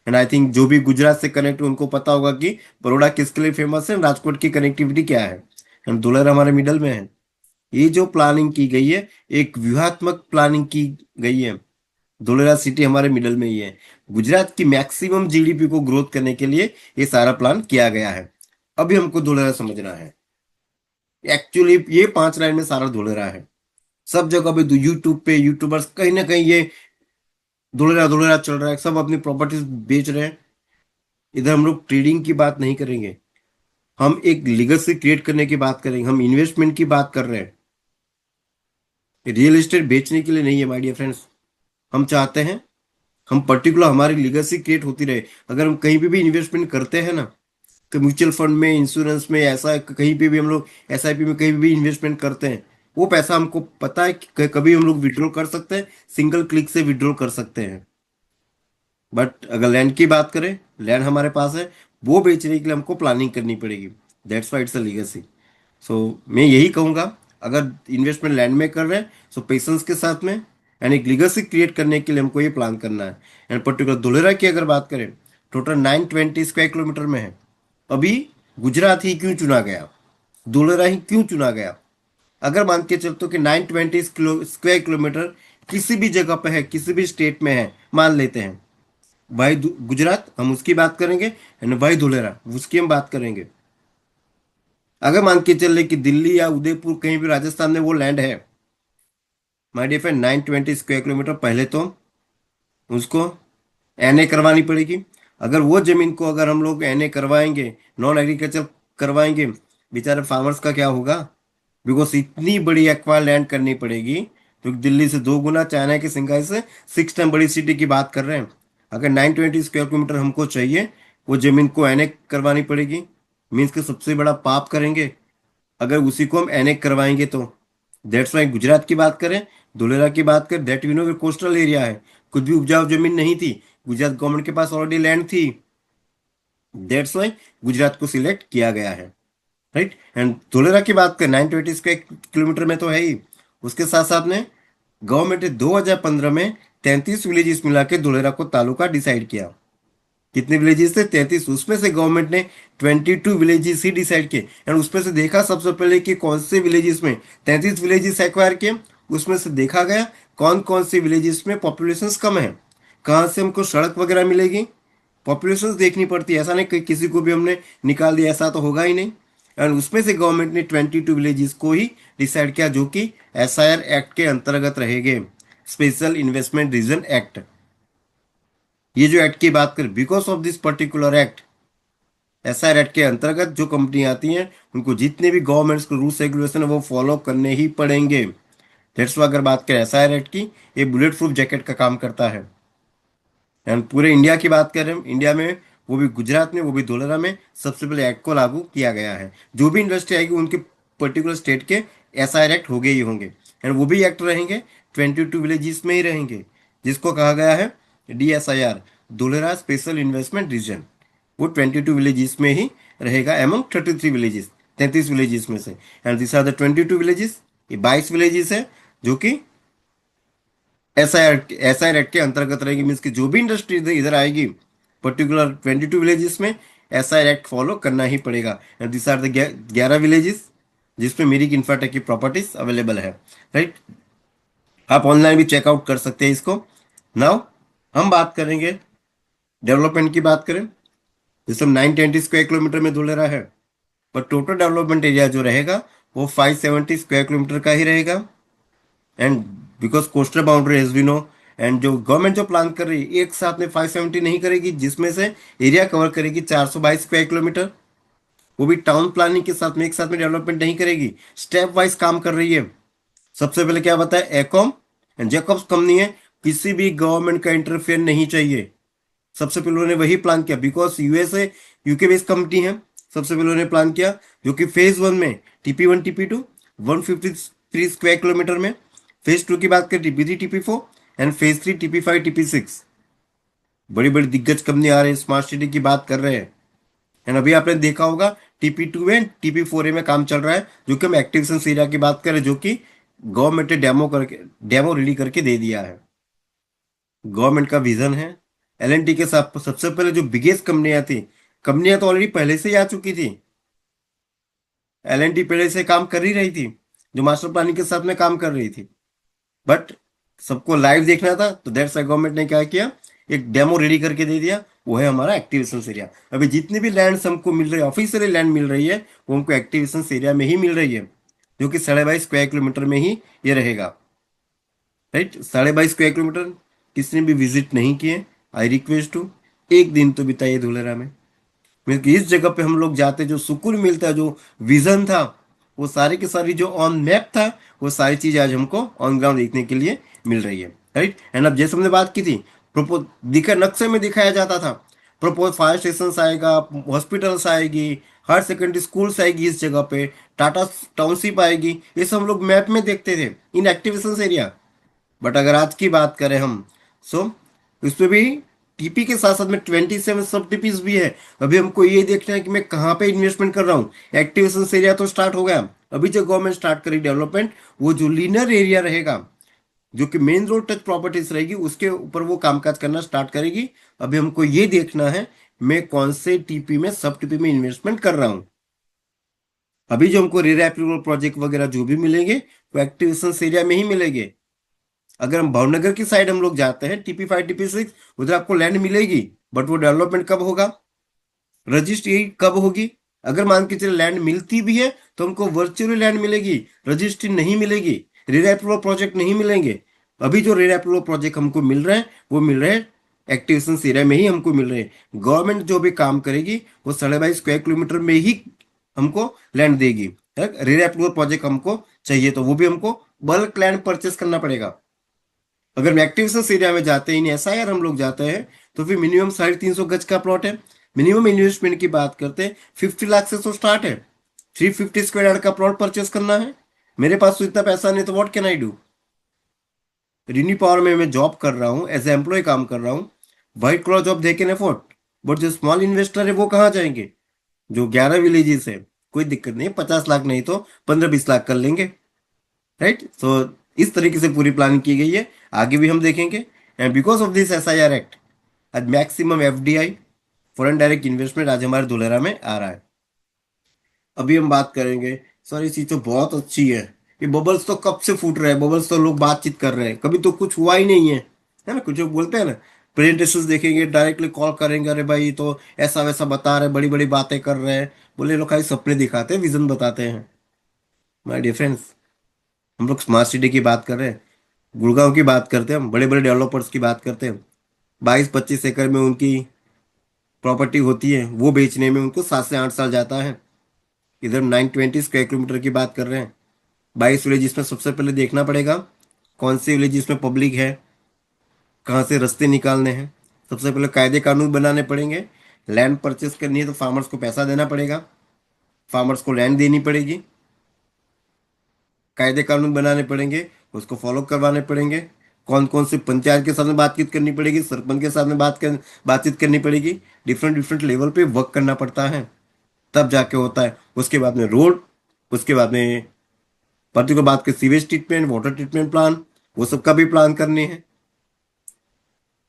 Speaker 1: एंड आई थिंक जो भी गुजरात से कनेक्ट उनको पता होगा कि बड़ौदा किसके लिए फेमस है, राजकोट की कनेक्टिविटी क्या है। एंड दुलर हमारे मिडल में है। ये जो प्लानिंग की गई है, एक व्यूहात्मक प्लानिंग की गई है, धोलेरा सिटी हमारे मिडल में ही है। गुजरात की मैक्सिमम जीडीपी को ग्रोथ करने के लिए ये सारा प्लान किया गया है। अभी हमको धोलेरा समझना है। एक्चुअली ये 5 लाइन में सारा धुलेरा है। सब जगह पे यूट्यूब पे यूट्यूबर्स कहीं ना कहीं ये धुलेरा धुलेरा चल रहा है, सब अपनी प्रॉपर्टीज बेच रहे हैं। इधर हम लोग ट्रेडिंग की बात नहीं करेंगे, हम एक लीगेसी क्रिएट करने की बात करेंगे, हम इन्वेस्टमेंट की बात कर रहे हैं। रियल एस्टेट बेचने के लिए नहीं है माय डियर फ्रेंड्स। हम चाहते हैं हम पर्टिकुलर हमारी लीगेसी क्रिएट होती रहे। अगर हम कहीं पे भी इन्वेस्टमेंट करते हैं ना, तो म्यूचुअल फंड में, इंश्योरेंस में, ऐसा कहीं पे भी हम लोग एसआईपी में कहीं भी इन्वेस्टमेंट करते हैं, वो पैसा हमको पता है कि कभी हम लोग विड्रॉ कर सकते हैं, सिंगल क्लिक से विड्रॉ कर सकते हैं। बट अगर लैंड की बात करें, लैंड हमारे पास है, वो बेचने के लिए हमको प्लानिंग करनी पड़ेगी। That's why it's a legacy. So मैं यही कहूँगा, अगर इन्वेस्टमेंट लैंड में कर रहे हैं सो पेशेंस के साथ में, एंड एक लीगेसी क्रिएट करने के लिए हमको ये प्लान करना है। एंड पर्टिकुलर धुलेरा की अगर बात करें, टोटल 920 स्क्वायर किलोमीटर में है। अभी गुजरात ही क्यों चुना गया, धुलेरा ही क्यों चुना गया? अगर मान के चलते कि 920 स्क्वायर किलोमीटर किसी भी जगह पे है, किसी भी स्टेट में है, मान लेते हैं भाई गुजरात, हम उसकी बात करेंगे, एंड भाई धुलेरा उसकी हम बात करेंगे। अगर मान के चल रहे कि दिल्ली या उदयपुर कहीं भी राजस्थान में वो लैंड है, my dear friend, 920 square kilometre, पहले तो उसको एनए करवानी पड़ेगी। अगर वो जमीन को अगर हम लोग एनए करवाएंगे, नॉन एग्रीकल्चर करवाएंगे, बेचारे फार्मर्स का क्या होगा? बिकॉज इतनी बड़ी एक्वायर लैंड करनी पड़ेगी, तो दिल्ली से 2 गुना, चाइना की सिंगाई से 6 टाइम बड़ी सिटी की बात कर रहे हैं। अगर 920 स्क्वायर किलोमीटर हमको चाहिए, वो जमीन को एनए करवानी पड़ेगी। मीन्स के सबसे बड़ा पाप करेंगे अगर उसी को हम एनेक करवाएंगे तो। दैट्स वाई गुजरात की बात करें, धुलेरा की बात करें, that we know coastal area है, कुछ भी उपजाऊ जमीन नहीं थी, गुजरात गवर्नमेंट के पास ऑलरेडी लैंड थी। दैट्स वाई गुजरात को सिलेक्ट किया गया है, राइट। एंड धुलेरा की बात करें, 920 स्क्वायर किलोमीटर में तो है ही, उसके साथ साथ में गवर्नमेंट ने 2015 में 33 विलेजेस मिला के धुलेरा को तालुका डिसाइड किया। कितने विलेजेस थे? 33। उसमें से गवर्नमेंट ने 22 विलेजेस ही डिसाइड किए, एंड उसमें से देखा सबसे पहले कि कौन से विलेजेस में 33 विलेजेस एक्वायर किए। उसमें से देखा गया कौन कौन से विलेजेस में पॉपुलेशन कम है, कहाँ से हमको सड़क वगैरह मिलेगी। पॉपुलेशन देखनी पड़ती है, ऐसा नहीं कि किसी को भी हमने निकाल दिया, ऐसा तो होगा ही नहीं। एंड उसमें से गवर्नमेंट ने 22 विलेजेस को ही डिसाइड किया, जो कि एसआईआर एक्ट के अंतर्गत रहेंगे, स्पेशल इन्वेस्टमेंट रीजन एक्ट। ये जो एक्ट की बात करें, because of this particular act, SR act के अंतर्गत जो कंपनी आती हैं, उनको जितने भी गवर्नमेंट्स के रूल्स रेगुलेशन है वो फॉलो करने ही पड़ेंगे। दैट्स वाई अगर बात करें एसआर एक्ट की, ये बुलेट प्रूफ जैकेट का काम करता है। एंड पूरे इंडिया की बात करें, इंडिया में वो भी गुजरात में, वो भी धोलेरा में सबसे पहले एक्ट को लागू किया गया है। जो भी इंडस्ट्री आएगी उनके पर्टिकुलर स्टेट के एसआर एक्ट हो गए ही होंगे, एंड वो भी एक्ट रहेंगे 22 विलेजेस में ही रहेंगे, जिसको कहा गया है DSIR, Dholera special investment region. वो 22 विलेजेस में ही रहेगा एमंग 33 विलेजेस, 33 विलेजेस में से। And this are the 22 villages, ये 22 विलेजेस है जो कि एसआईआर एक्ट के अंतर्गत रहेगी। मीन्स कि जो भी इंडस्ट्री इधर आएगी पर्टिकुलर 22 विलेजेस में, एसआईआर एक्ट फॉलो करना ही पड़ेगा। And this are the 11 villages जिसमें मेरी इंफ्राटेक की प्रॉपर्टीज अवेलेबल है, राइट। आप ऑनलाइन भी चेकआउट कर सकते हैं इसको। नाउ हम बात करेंगे डेवलपमेंट की बात करें, जैसे 920 स्क्वायर किलोमीटर में धुलेरा है, पर टोटल डेवलपमेंट एरिया जो रहेगा वो 570 स्क्वायर किलोमीटर का ही रहेगा। And because coastal boundary as we know, and जो गवर्नमेंट जो प्लान कर रही है एक साथ में 570 नहीं करेगी, जिसमें से एरिया कवर करेगी 422 स्क्वायर किलोमीटर। वो भी टाउन प्लानिंग के साथ में, एक साथ में डेवलपमेंट नहीं करेगी, स्टेप वाइज काम कर रही है। सबसे पहले क्या बताया, एकॉम एंड जैकब्स कंपनी है, किसी भी गवर्नमेंट का इंटरफेयर नहीं चाहिए। सबसे पहले उन्होंने वही प्लान किया, because USA UK based company है। सबसे पहले उन्होंने प्लान किया, जो कि फेज 1 में TP1 TP2 153 स्क्वायर किलोमीटर में, फेज 2 की बात करें TP3 TP4, and phase 3 TP5 TP6। बड़ी बड़ी दिग्गज कंपनी आ रही है, स्मार्ट सिटी की बात कर रहे हैं। एंड अभी आपने देखा होगा TP2 में TP4A में काम चल रहा है, जो कि हम एक्टिवेशन एरिया की बात करें, जो कि गवर्नमेंट ने डेमो रेडी करके दे दिया है। गवर्नमेंट का विजन है। LNT के साथ सबसे पहले जो बिगेस्ट कंपनियां थी, कंपनियां तो ऑलरेडी पहले से ही आ चुकी थी। LNT पहले से काम कर ही रही थी, जो मास्टर प्लानिंग के साथ में काम कर रही थी। बट सबको लाइव देखना था, तो दैट्स वाई गवर्नमेंट ने क्या किया, एक डेमो रेडी करके दे दिया, वो है हमारा एक्टिवेशन एरिया। अभी जितने भी लैंड्स हमको मिल रही है, ऑफिशियली लैंड मिल रही है, वो हमको एक्टिवेशन एरिया में ही मिल रही है, जो कि 22.5 स्क्वायर किलोमीटर में ही ये रहेगा। Right, 22.5 square kilometre. किसने भी विजिट नहीं किए, आई रिक्वेस्ट टू एक दिन तो बिताइए धुलेरा में। क्योंकि इस जगह पे हम लोग जाते, जो सुकून मिलता है, जो विजन था, वो सारी की सारी जो ऑन मैप था, वो सारी चीज आज हमको ऑन ग्राउंड देखने के लिए मिल रही है। राइट, एंड अब जैसे हमने बात की थी, प्रोपोज दिखा, नक्शे में दिखाया जाता था, प्रोपोज फायर स्टेशन आएगा, हॉस्पिटल्स आएगी, हायर सेकेंडरी स्कूल्स आएगी इस जगह पे, टाटा टाउनशिप आएगी, ये सब हम लोग मैप में देखते थे इन एक्टिवेशन एरिया। बट अगर आज की बात करें हम, सो उसमें भी टीपी के साथ साथ में 27 सब टीपीज भी है। अभी हमको ये देखना है कि मैं कहाँ पे इन्वेस्टमेंट कर रहा हूँ। एक्टिवेशन एरिया तो स्टार्ट हो गया, अभी जो गवर्नमेंट स्टार्ट करी डेवलपमेंट, वो जो लीनर एरिया रहेगा, जो कि मेन रोड टच प्रॉपर्टीज रहेगी, उसके ऊपर वो कामकाज करना स्टार्ट करेगी। अभी हमको ये देखना है मैं कौन से टीपी में, सब टीपी में इन्वेस्टमेंट कर रहा हूँ। अभी जो हमको रेरा एप्रूवल प्रोजेक्ट वगैरह जो भी मिलेंगे, वो एक्टिवेशन एरिया में ही मिलेंगे। अगर हम भावनगर की साइड हम लोग जाते हैं, TP5 TP6, उधर आपको लैंड मिलेगी, बट वो डेवलपमेंट कब होगा, रजिस्ट्री कब होगी। अगर मान के चले लैंड मिलती भी है तो हमको वर्चुअली लैंड मिलेगी, रजिस्ट्री नहीं मिलेगी, रेरा अप्रूवल प्रोजेक्ट नहीं मिलेंगे। अभी जो रेरा अप्रूवल प्रोजेक्ट हमको मिल रहे हैं, वो मिल रहे हैं एक्टिवेशन एरिया में ही हमको मिल रहे हैं। गवर्नमेंट जो भी काम करेगी, वो 22.5 स्क्वायर किलोमीटर में ही हमको लैंड देगी। रेरा अप्रूवल प्रोजेक्ट हमको चाहिए तो वो भी हमको बल्क लैंड परचेस करना पड़ेगा। अगर एक्टिवेशन एरिया में जाते हैं, इन SIR हम लोग जाते हैं, तो फिर मिनिमम 350 गज का प्लॉट है। मिनिमम इन्वेस्टमेंट की बात करते हैं, 50 लाख से तो स्टार्ट है। 350 स्क्वायर यार्ड का प्लॉट परचेस करना है, मेरे पास तो इतना पैसा नहीं, तो what can I do. Renew power में मैं जॉब कर रहा हूँ, एज ए एम्प्लॉय काम कर रहा हूँ, white collar job they can afford. But जो स्मॉल इन्वेस्टर है वो कहाँ जाएंगे, जो 11 विलेजेस है, कोई दिक्कत नहीं, 50 लाख नहीं तो 15-20 लाख कर लेंगे। राइट, सो इस तरीके से पूरी प्लानिंग की गई है, आगे भी हम देखेंगे। And because of this SIR act, आज maximum FDI, foreign direct investment, आज हमारे धुलेरा में आ रहा है। अभी हम बात करेंगे, सर ये चीज तो बहुत अच्छी है, ये बबल्स तो कब से फूट रहे हैं, बबल्स तो लोग बातचीत कर रहे हैं, कभी तो कुछ हुआ ही नहीं है ना। कुछ लोग बोलते हैं ना, प्रेजेंटेशन देखेंगे, डायरेक्टली कॉल करेंगे, अरे भाई ये तो ऐसा वैसा बता रहे हैं, बड़ी बड़ी बातें कर रहे हैं। बोले लोग खाली सपने दिखाते हैं, विजन बताते हैं। माय डियर फ्रेंड्स, हम लोग स्मार्ट सिटी की बात कर रहे हैं, गुड़गांव की बात करते हैं, हम बड़े बड़े डेवलपर्स की बात करते हैं। 22-25 एकड़ में उनकी प्रॉपर्टी होती है, वो बेचने में उनको 7 से 8 साल जाता है। इधर 920 स्क्वायर किलोमीटर की बात कर रहे हैं। 22 विलेज में सबसे पहले देखना पड़ेगा कौन से विलेज में पब्लिक है, कहाँ से रास्ते निकालने हैं। सबसे पहले कायदे कानून बनाने पड़ेंगे। लैंड परचेस करनी है तो फार्मर्स को पैसा देना पड़ेगा, फार्मर्स को लैंड देनी पड़ेगी, कायदे कानून बनाने पड़ेंगे, उसको फॉलो करवाने पड़ेंगे। कौन कौन से पंचायत के साथ में बातचीत करनी पड़ेगी, सरपंच के साथ में बातचीत करनी पड़ेगी। डिफरेंट डिफरेंट लेवल पे वर्क करना पड़ता है, तब जाके होता है। उसके बाद में रोड, उसके बाद में पर्टिकुलर बात के sewage treatment, water treatment plan, वो सब का भी प्लान करने हैं।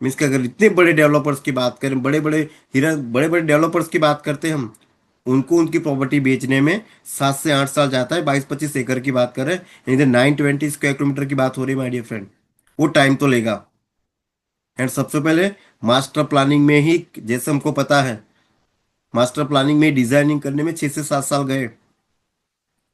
Speaker 1: मीन्स कि अगर इतने बड़े डेवलपर्स की बात करें, बड़े बड़े हीरा, बड़े बड़े डेवलपर्स की बात करते हैं हम, उनको उनकी प्रॉपर्टी बेचने में 7 से 8 साल जाता है। 22-25 एकड़ की बात करें, इधर 920 स्क्वायर किलोमीटर की बात हो रही है माय डियर फ्रेंड, वो टाइम तो लेगा। एंड सबसे पहले मास्टर प्लानिंग में ही, जैसे हमको पता है, मास्टर प्लानिंग में डिजाइनिंग करने में 6 से 7 साल गए।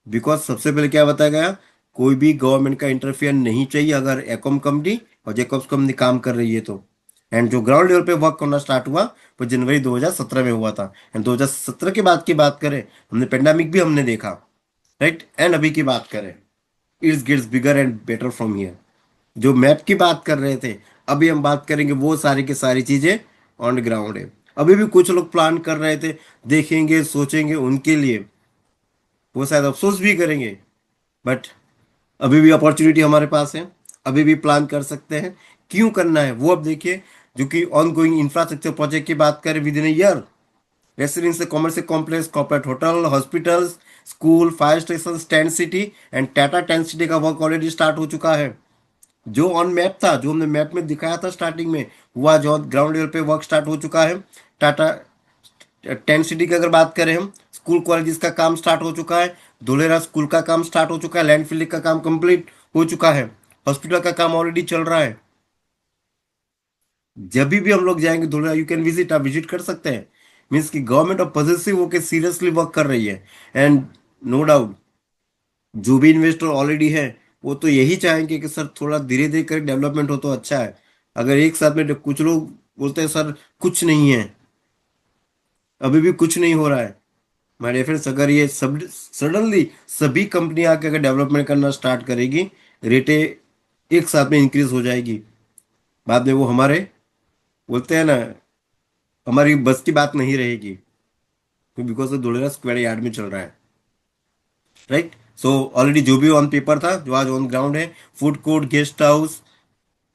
Speaker 1: बिकॉज सबसे पहले क्या बताया गया, कोई भी गवर्नमेंट का इंटरफेयर नहीं चाहिए अगर एकॉम कंपनी और जेकॉब्स कंपनी काम कर रही है तो। एंड जो ग्राउंड लेवल पे वर्क करना स्टार्ट हुआ, वो जनवरी 2017 में हुआ था। एंड 2017 के बाद की बात करें, हमने पेंडेमिक भी हमने देखा। राइट, एंड अभी की बात करें, it's gets bigger and better from here. जो मैप की बात कर रहे थे, अभी हम बात करेंगे वो सारी की सारी चीजें ऑन ग्राउंड है। अभी भी कुछ लोग प्लान कर रहे थे, देखेंगे सोचेंगे, उनके लिए वो शायद अफसोस भी करेंगे। बट अभी भी अपॉर्चुनिटी हमारे पास है, अभी भी प्लान कर सकते हैं। क्यों करना है वो अब देखिए। जो कि ऑन गोइंग इंफ्रास्ट्रक्चर प्रोजेक्ट की बात करें, with in year residential commercial complex, corporate hotel, hospitals, school, fire station, tent city and Tata tent city का वर्क ऑलरेडी स्टार्ट हो चुका है। जो ऑन मैप था, जो हमने मैप में दिखाया था स्टार्टिंग में, हुआ जो ग्राउंड लेवल पे वर्क स्टार्ट हो चुका है। टाटा टेंट सिटी की अगर बात करें हम, स्कूल कॉलेजेस का काम स्टार्ट हो चुका है। धुलेरा स्कूल का काम स्टार्ट हो चुका है, लैंड फिलिंग का काम कंप्लीट हो चुका है, हॉस्पिटल का काम ऑलरेडी चल रहा है। जब भी हम लोग जाएंगे धुलरा, यू कैन विजिट, आप विजिट कर सकते हैं। मीन्स कि गवर्नमेंट ऑफ पॉजिटिव होकर सीरियसली वर्क कर रही है। एंड नो डाउट जो भी इन्वेस्टर ऑलरेडी है वो तो यही चाहेंगे कि सर थोड़ा धीरे धीरे कर डेवलपमेंट हो तो अच्छा है। अगर एक साथ में कुछ लोग बोलते हैं सर कुछ नहीं है, अभी भी कुछ नहीं हो रहा है, माय डियर फ्रेंड्स, अगर ये सब सडनली सभी कंपनियां आके अगर डेवलपमेंट करना स्टार्ट करेगी, रेटें एक साथ में इंक्रीज हो जाएगी, बाद में वो हमारे बोलते हैं ना, हमारी बस की बात नहीं रहेगी, बिकॉज धुलेरा स्क्वायर यार्ड में चल रहा है। राइट। सो ऑलरेडी जो भी ऑन पेपर था, जो आज ऑन ग्राउंड है, फूड कोर्ट, गेस्ट हाउस,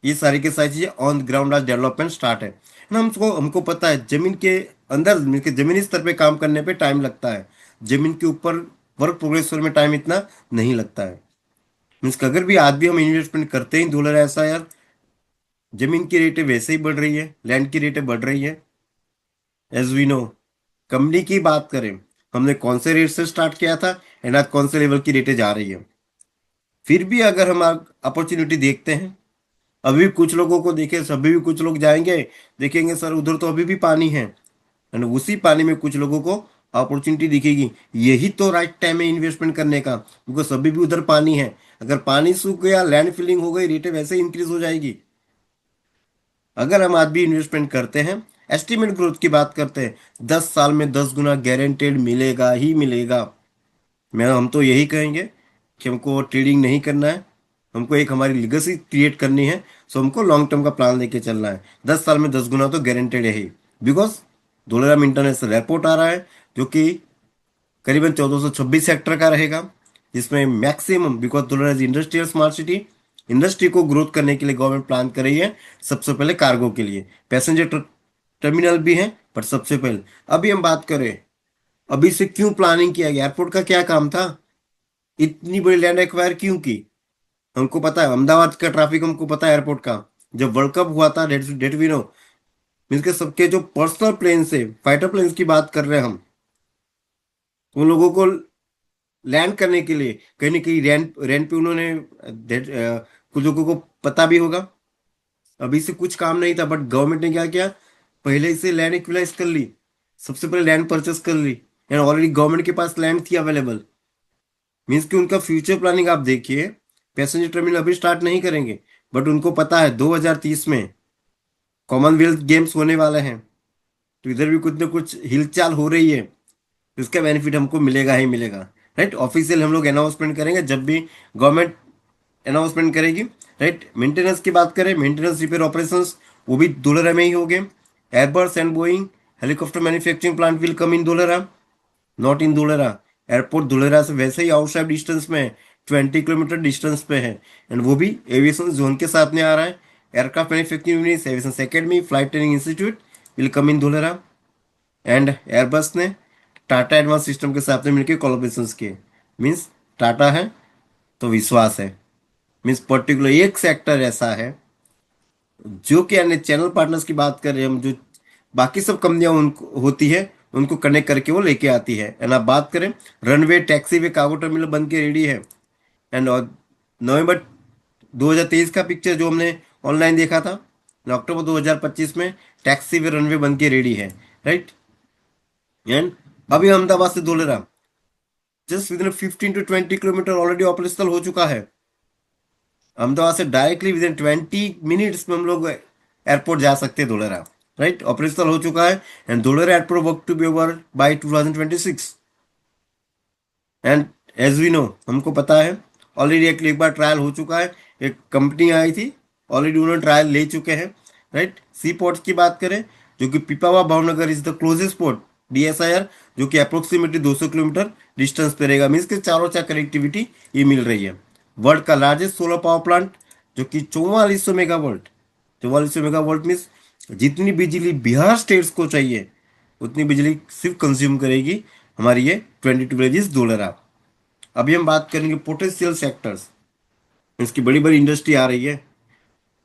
Speaker 1: ये सारी के सारी चीजें ऑन ग्राउंड आज डेवलपमेंट स्टार्ट है ना। हमको हमको पता है जमीन के अंदर, मीन के जमीनी स्तर पे काम करने पे टाइम लगता है, जमीन के ऊपर वर्क प्रोग्रेस में टाइम इतना नहीं लगता है। मीन्स कि अगर भी आज भी हम इन्वेस्टमेंट करते ही धुलर ऐसा यार, जमीन की रेटें वैसे ही बढ़ रही है, लैंड की रेटें बढ़ रही है। एज वी नो, कंपनी की बात करें, हमने कौन से रेट से स्टार्ट किया था एंड आज कौन से लेवल की रेटें जा रही है। फिर भी अगर हम अपॉर्चुनिटी देखते हैं, अभी भी कुछ लोगों को देखे, अभी भी कुछ लोग जाएंगे, देखेंगे सर उधर तो अभी भी पानी है, एंड उसी पानी में कुछ लोगों को अपॉर्चुनिटी दिखेगी। यही तो राइट टाइम है इन्वेस्टमेंट करने का, बिकॉज अभी भी उधर पानी है। अगर पानी सूख गया, लैंड फिलिंग हो गई, रेटें वैसे ही इंक्रीज हो जाएगी। अगर हम आज भी इन्वेस्टमेंट करते हैं, एस्टिमेट ग्रोथ की बात करते हैं, 10 साल में 10 गुना गारंटेड मिलेगा ही मिलेगा। मैं हम तो यही कहेंगे कि हमको ट्रेडिंग नहीं करना है, हमको एक हमारी लिगेसी क्रिएट करनी है। सो हमको लॉन्ग टर्म का प्लान लेके चलना है। 10 साल में 10 गुना तो गारंटेड है ही, बिकॉज धोलेराम इंटरनेशनल एयरपोर्ट आ रहा है, जो कि करीबन 1426 हेक्टर का रहेगा, जिसमें maximum, because Dholera industrial smart city, industry को ग्रोथ करने के लिए गवर्नमेंट प्लान कर रही है। सबसे पहले कार्गो के लिए पैसेंजर टर्मिनल भी है, पर सबसे पहले अभी हम बात करें, अभी से क्यों प्लानिंग किया गया, एयरपोर्ट का क्या काम था, इतनी बड़ी लैंड एक्वायर क्यों की। हमको पता है अहमदाबाद का ट्रैफिक, हमको पता है एयरपोर्ट का, जब वर्ल्ड कप हुआ था, डेट वी नो। मीन्स के सबके जो पर्सनल प्लेन से फाइटर प्लेन की बात कर रहे हैं हम, उन लोगों को लैंड करने के लिए कहीं ना कहीं रेंट रेंट पे उन्होंने कुछ लोगों को पता भी होगा, अभी से कुछ काम नहीं था, बट गवर्नमेंट ने क्या किया, पहले से लैंड एक्विलाइज कर ली, सबसे पहले लैंड परचेस कर ली, एंड ऑलरेडी गवर्नमेंट के पास लैंड थी अवेलेबल। मीन्स कि उनका फ्यूचर प्लानिंग आप देखिए, पैसेंजर टर्मिनल अभी स्टार्ट नहीं करेंगे, बट उनको पता है 2030 में कॉमनवेल्थ गेम्स होने वाले हैं, तो इधर भी कुछ ना कुछ हिलचाल हो रही है, तो इसका बेनिफिट हमको मिलेगा ही मिलेगा। राइट। ऑफिशियल हम लोग अनाउंसमेंट करेंगे जब भी गवर्नमेंट अनाउंसमेंट करेगी। राइट। मेंटेनेंस की बात करें, मेंटेनेंस रिपेयर ऑपरेशंस वो भी धुलेरा में ही होंगे। Airbus and Boeing helicopter manufacturing plant will come in Dholera, not in Dholera. Airport Dholera से वैसे ही आउटसाइड डिस्टेंस में है, 20 किलोमीटर डिस्टेंस पे है, एंड वो भी एविएशन जोन के साथ में आ रहा है। Aircraft manufacturing unit, aviation academy, flight training institute will come in Dholera. And Airbus ने टाटा एडवांस सिस्टम के साथ में मिलकर कोलैबोरेशंस किए। मीन्स टाटा है तो विश्वास है। मीन्स पर्टिकुलर एक सेक्टर ऐसा है जो कि अन्य चैनल पार्टनर्स की बात कर रहे हैं हम, जो बाकी सब कंपनियां उनको होती है, उनको कनेक्ट करके वो लेके आती है। एंड आप बात करें, रनवे, टैक्सी वे, कार्गो टर्मिनल बन के रेडी है। एंड नवंबर 2023 का पिक्चर जो हमने ऑनलाइन देखा था, अक्टूबर 2025 में टैक्सी वे रनवे बन के रेडी है। राइट। एंड अभी अहमदाबाद से Dholera just with in 15 to 20 kilometre already operational हो चुका है। अहमदाबाद से डायरेक्टली विद इन 20 मिनट्स में हम लोग एयरपोर्ट जा सकते हैं धोलेरा। राइट। ऑपरेशनल हो चुका है, and Dholera airport work to be over by 2026। And as we know, हमको पता है ऑलरेडी एक बार ट्रायल हो चुका है, एक कंपनी आई थी, ऑलरेडी उन्होंने ट्रायल ले चुके हैं। राइट। सी पोर्ट की बात करें, जो कि Pipavav Bhavnagar is the closest port, DSIR, जो कि अप्रोक्सीमेटली 200 किलोमीटर डिस्टेंस पे रहेगा। मीन्स के चारों चार कनेक्टिविटी ये मिल रही है। वर्ल्ड का लार्जेस्ट सोलर पावर प्लांट, जो कि 4400 मेगावाट, 4400 मेगावाट मीन्स जितनी बिजली बिहार स्टेट्स को चाहिए उतनी बिजली सिर्फ कंज्यूम करेगी हमारी ये 22 विलेजेस धोलेरा। अभी हम बात करेंगे पोटेंशियल सेक्टर्स, इसकी बड़ी बड़ी इंडस्ट्री आ रही है,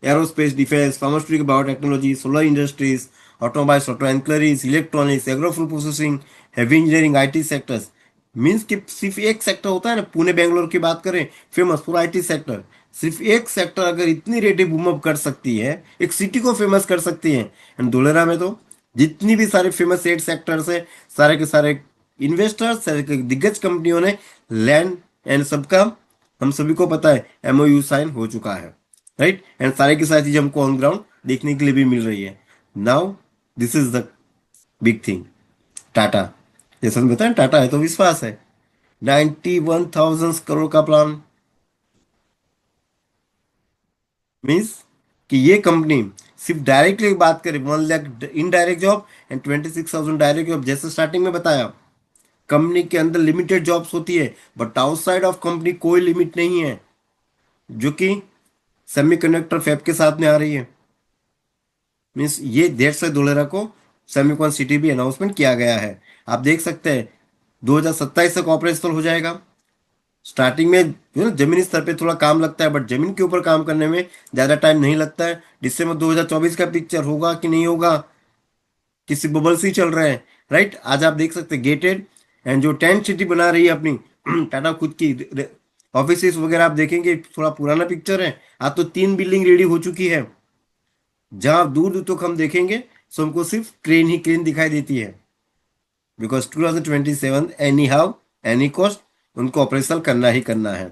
Speaker 1: aerospace, defence, pharmaceutical, biotechnology, solar industries, automobiles, auto ancillaries, electronics, agro food processing, heavy engineering, IT sectors. Means कि सिर्फ एक सेक्टर होता है ना, पुणे बेंगलोर की बात करें, फेमस पूरा आईटी सेक्टर, सिर्फ एक सेक्टर अगर इतनी रेट बूम अप कर सकती है, एक सिटी को फेमस कर सकती है, एंड धुलेरा में तो जितनी भी सारे फेमस एट सेक्टर्स है, सारे के सारे इन्वेस्टर्स, सारे के दिग्गज कंपनियों ने लैंड एंड सबका, हम सभी को पता है, एमओयू साइन हो चुका है, राइट। एंड सारे की सारी चीज हमको ऑन ग्राउंड देखने के लिए भी मिल रही है। Now this is the big thing. Tata, जैसा हम बताएं, टाटा है तो विश्वास है। 91,000 करोड़ का प्लान, मीन्स कि ये कंपनी सिर्फ डायरेक्टली बात करें 1 lakh indirect job and 26,000 direct job, जैसे स्टार्टिंग में बताया, कंपनी के अंदर लिमिटेड जॉब्स होती है, बट आउटसाइड ऑफ कंपनी कोई लिमिट नहीं है, जो कि सेमीकंडक्टर फैब के साथ में आ रही है। मीन्स ये डेढ़ से धोलेरा को सेमीकॉन सिटी भी अनाउंसमेंट किया गया है। आप देख सकते हैं 2027 तक ऑपरेशनल हो जाएगा। स्टार्टिंग में जमीनी स्तर पे थोड़ा काम लगता है, बट जमीन के ऊपर काम करने में ज्यादा टाइम नहीं लगता है। दिसंबर 2024 का पिक्चर होगा कि नहीं होगा, किसी बबल्स ही चल रहे हैं, राइट। आज आप देख सकते हैं गेटेड एंड जो टेंट सिटी बना रही है अपनी टाटा खुद की ऑफिस वगैरह, आप देखेंगे थोड़ा पुराना पिक्चर है, आज तो 3 बिल्डिंग रेडी हो चुकी है। जहां दूर दूर तक हम देखेंगे तो हमको सिर्फ क्रेन ही क्रेन दिखाई देती है, because 2027 any how any cost उनको ऑपरेशनल करना ही करना है।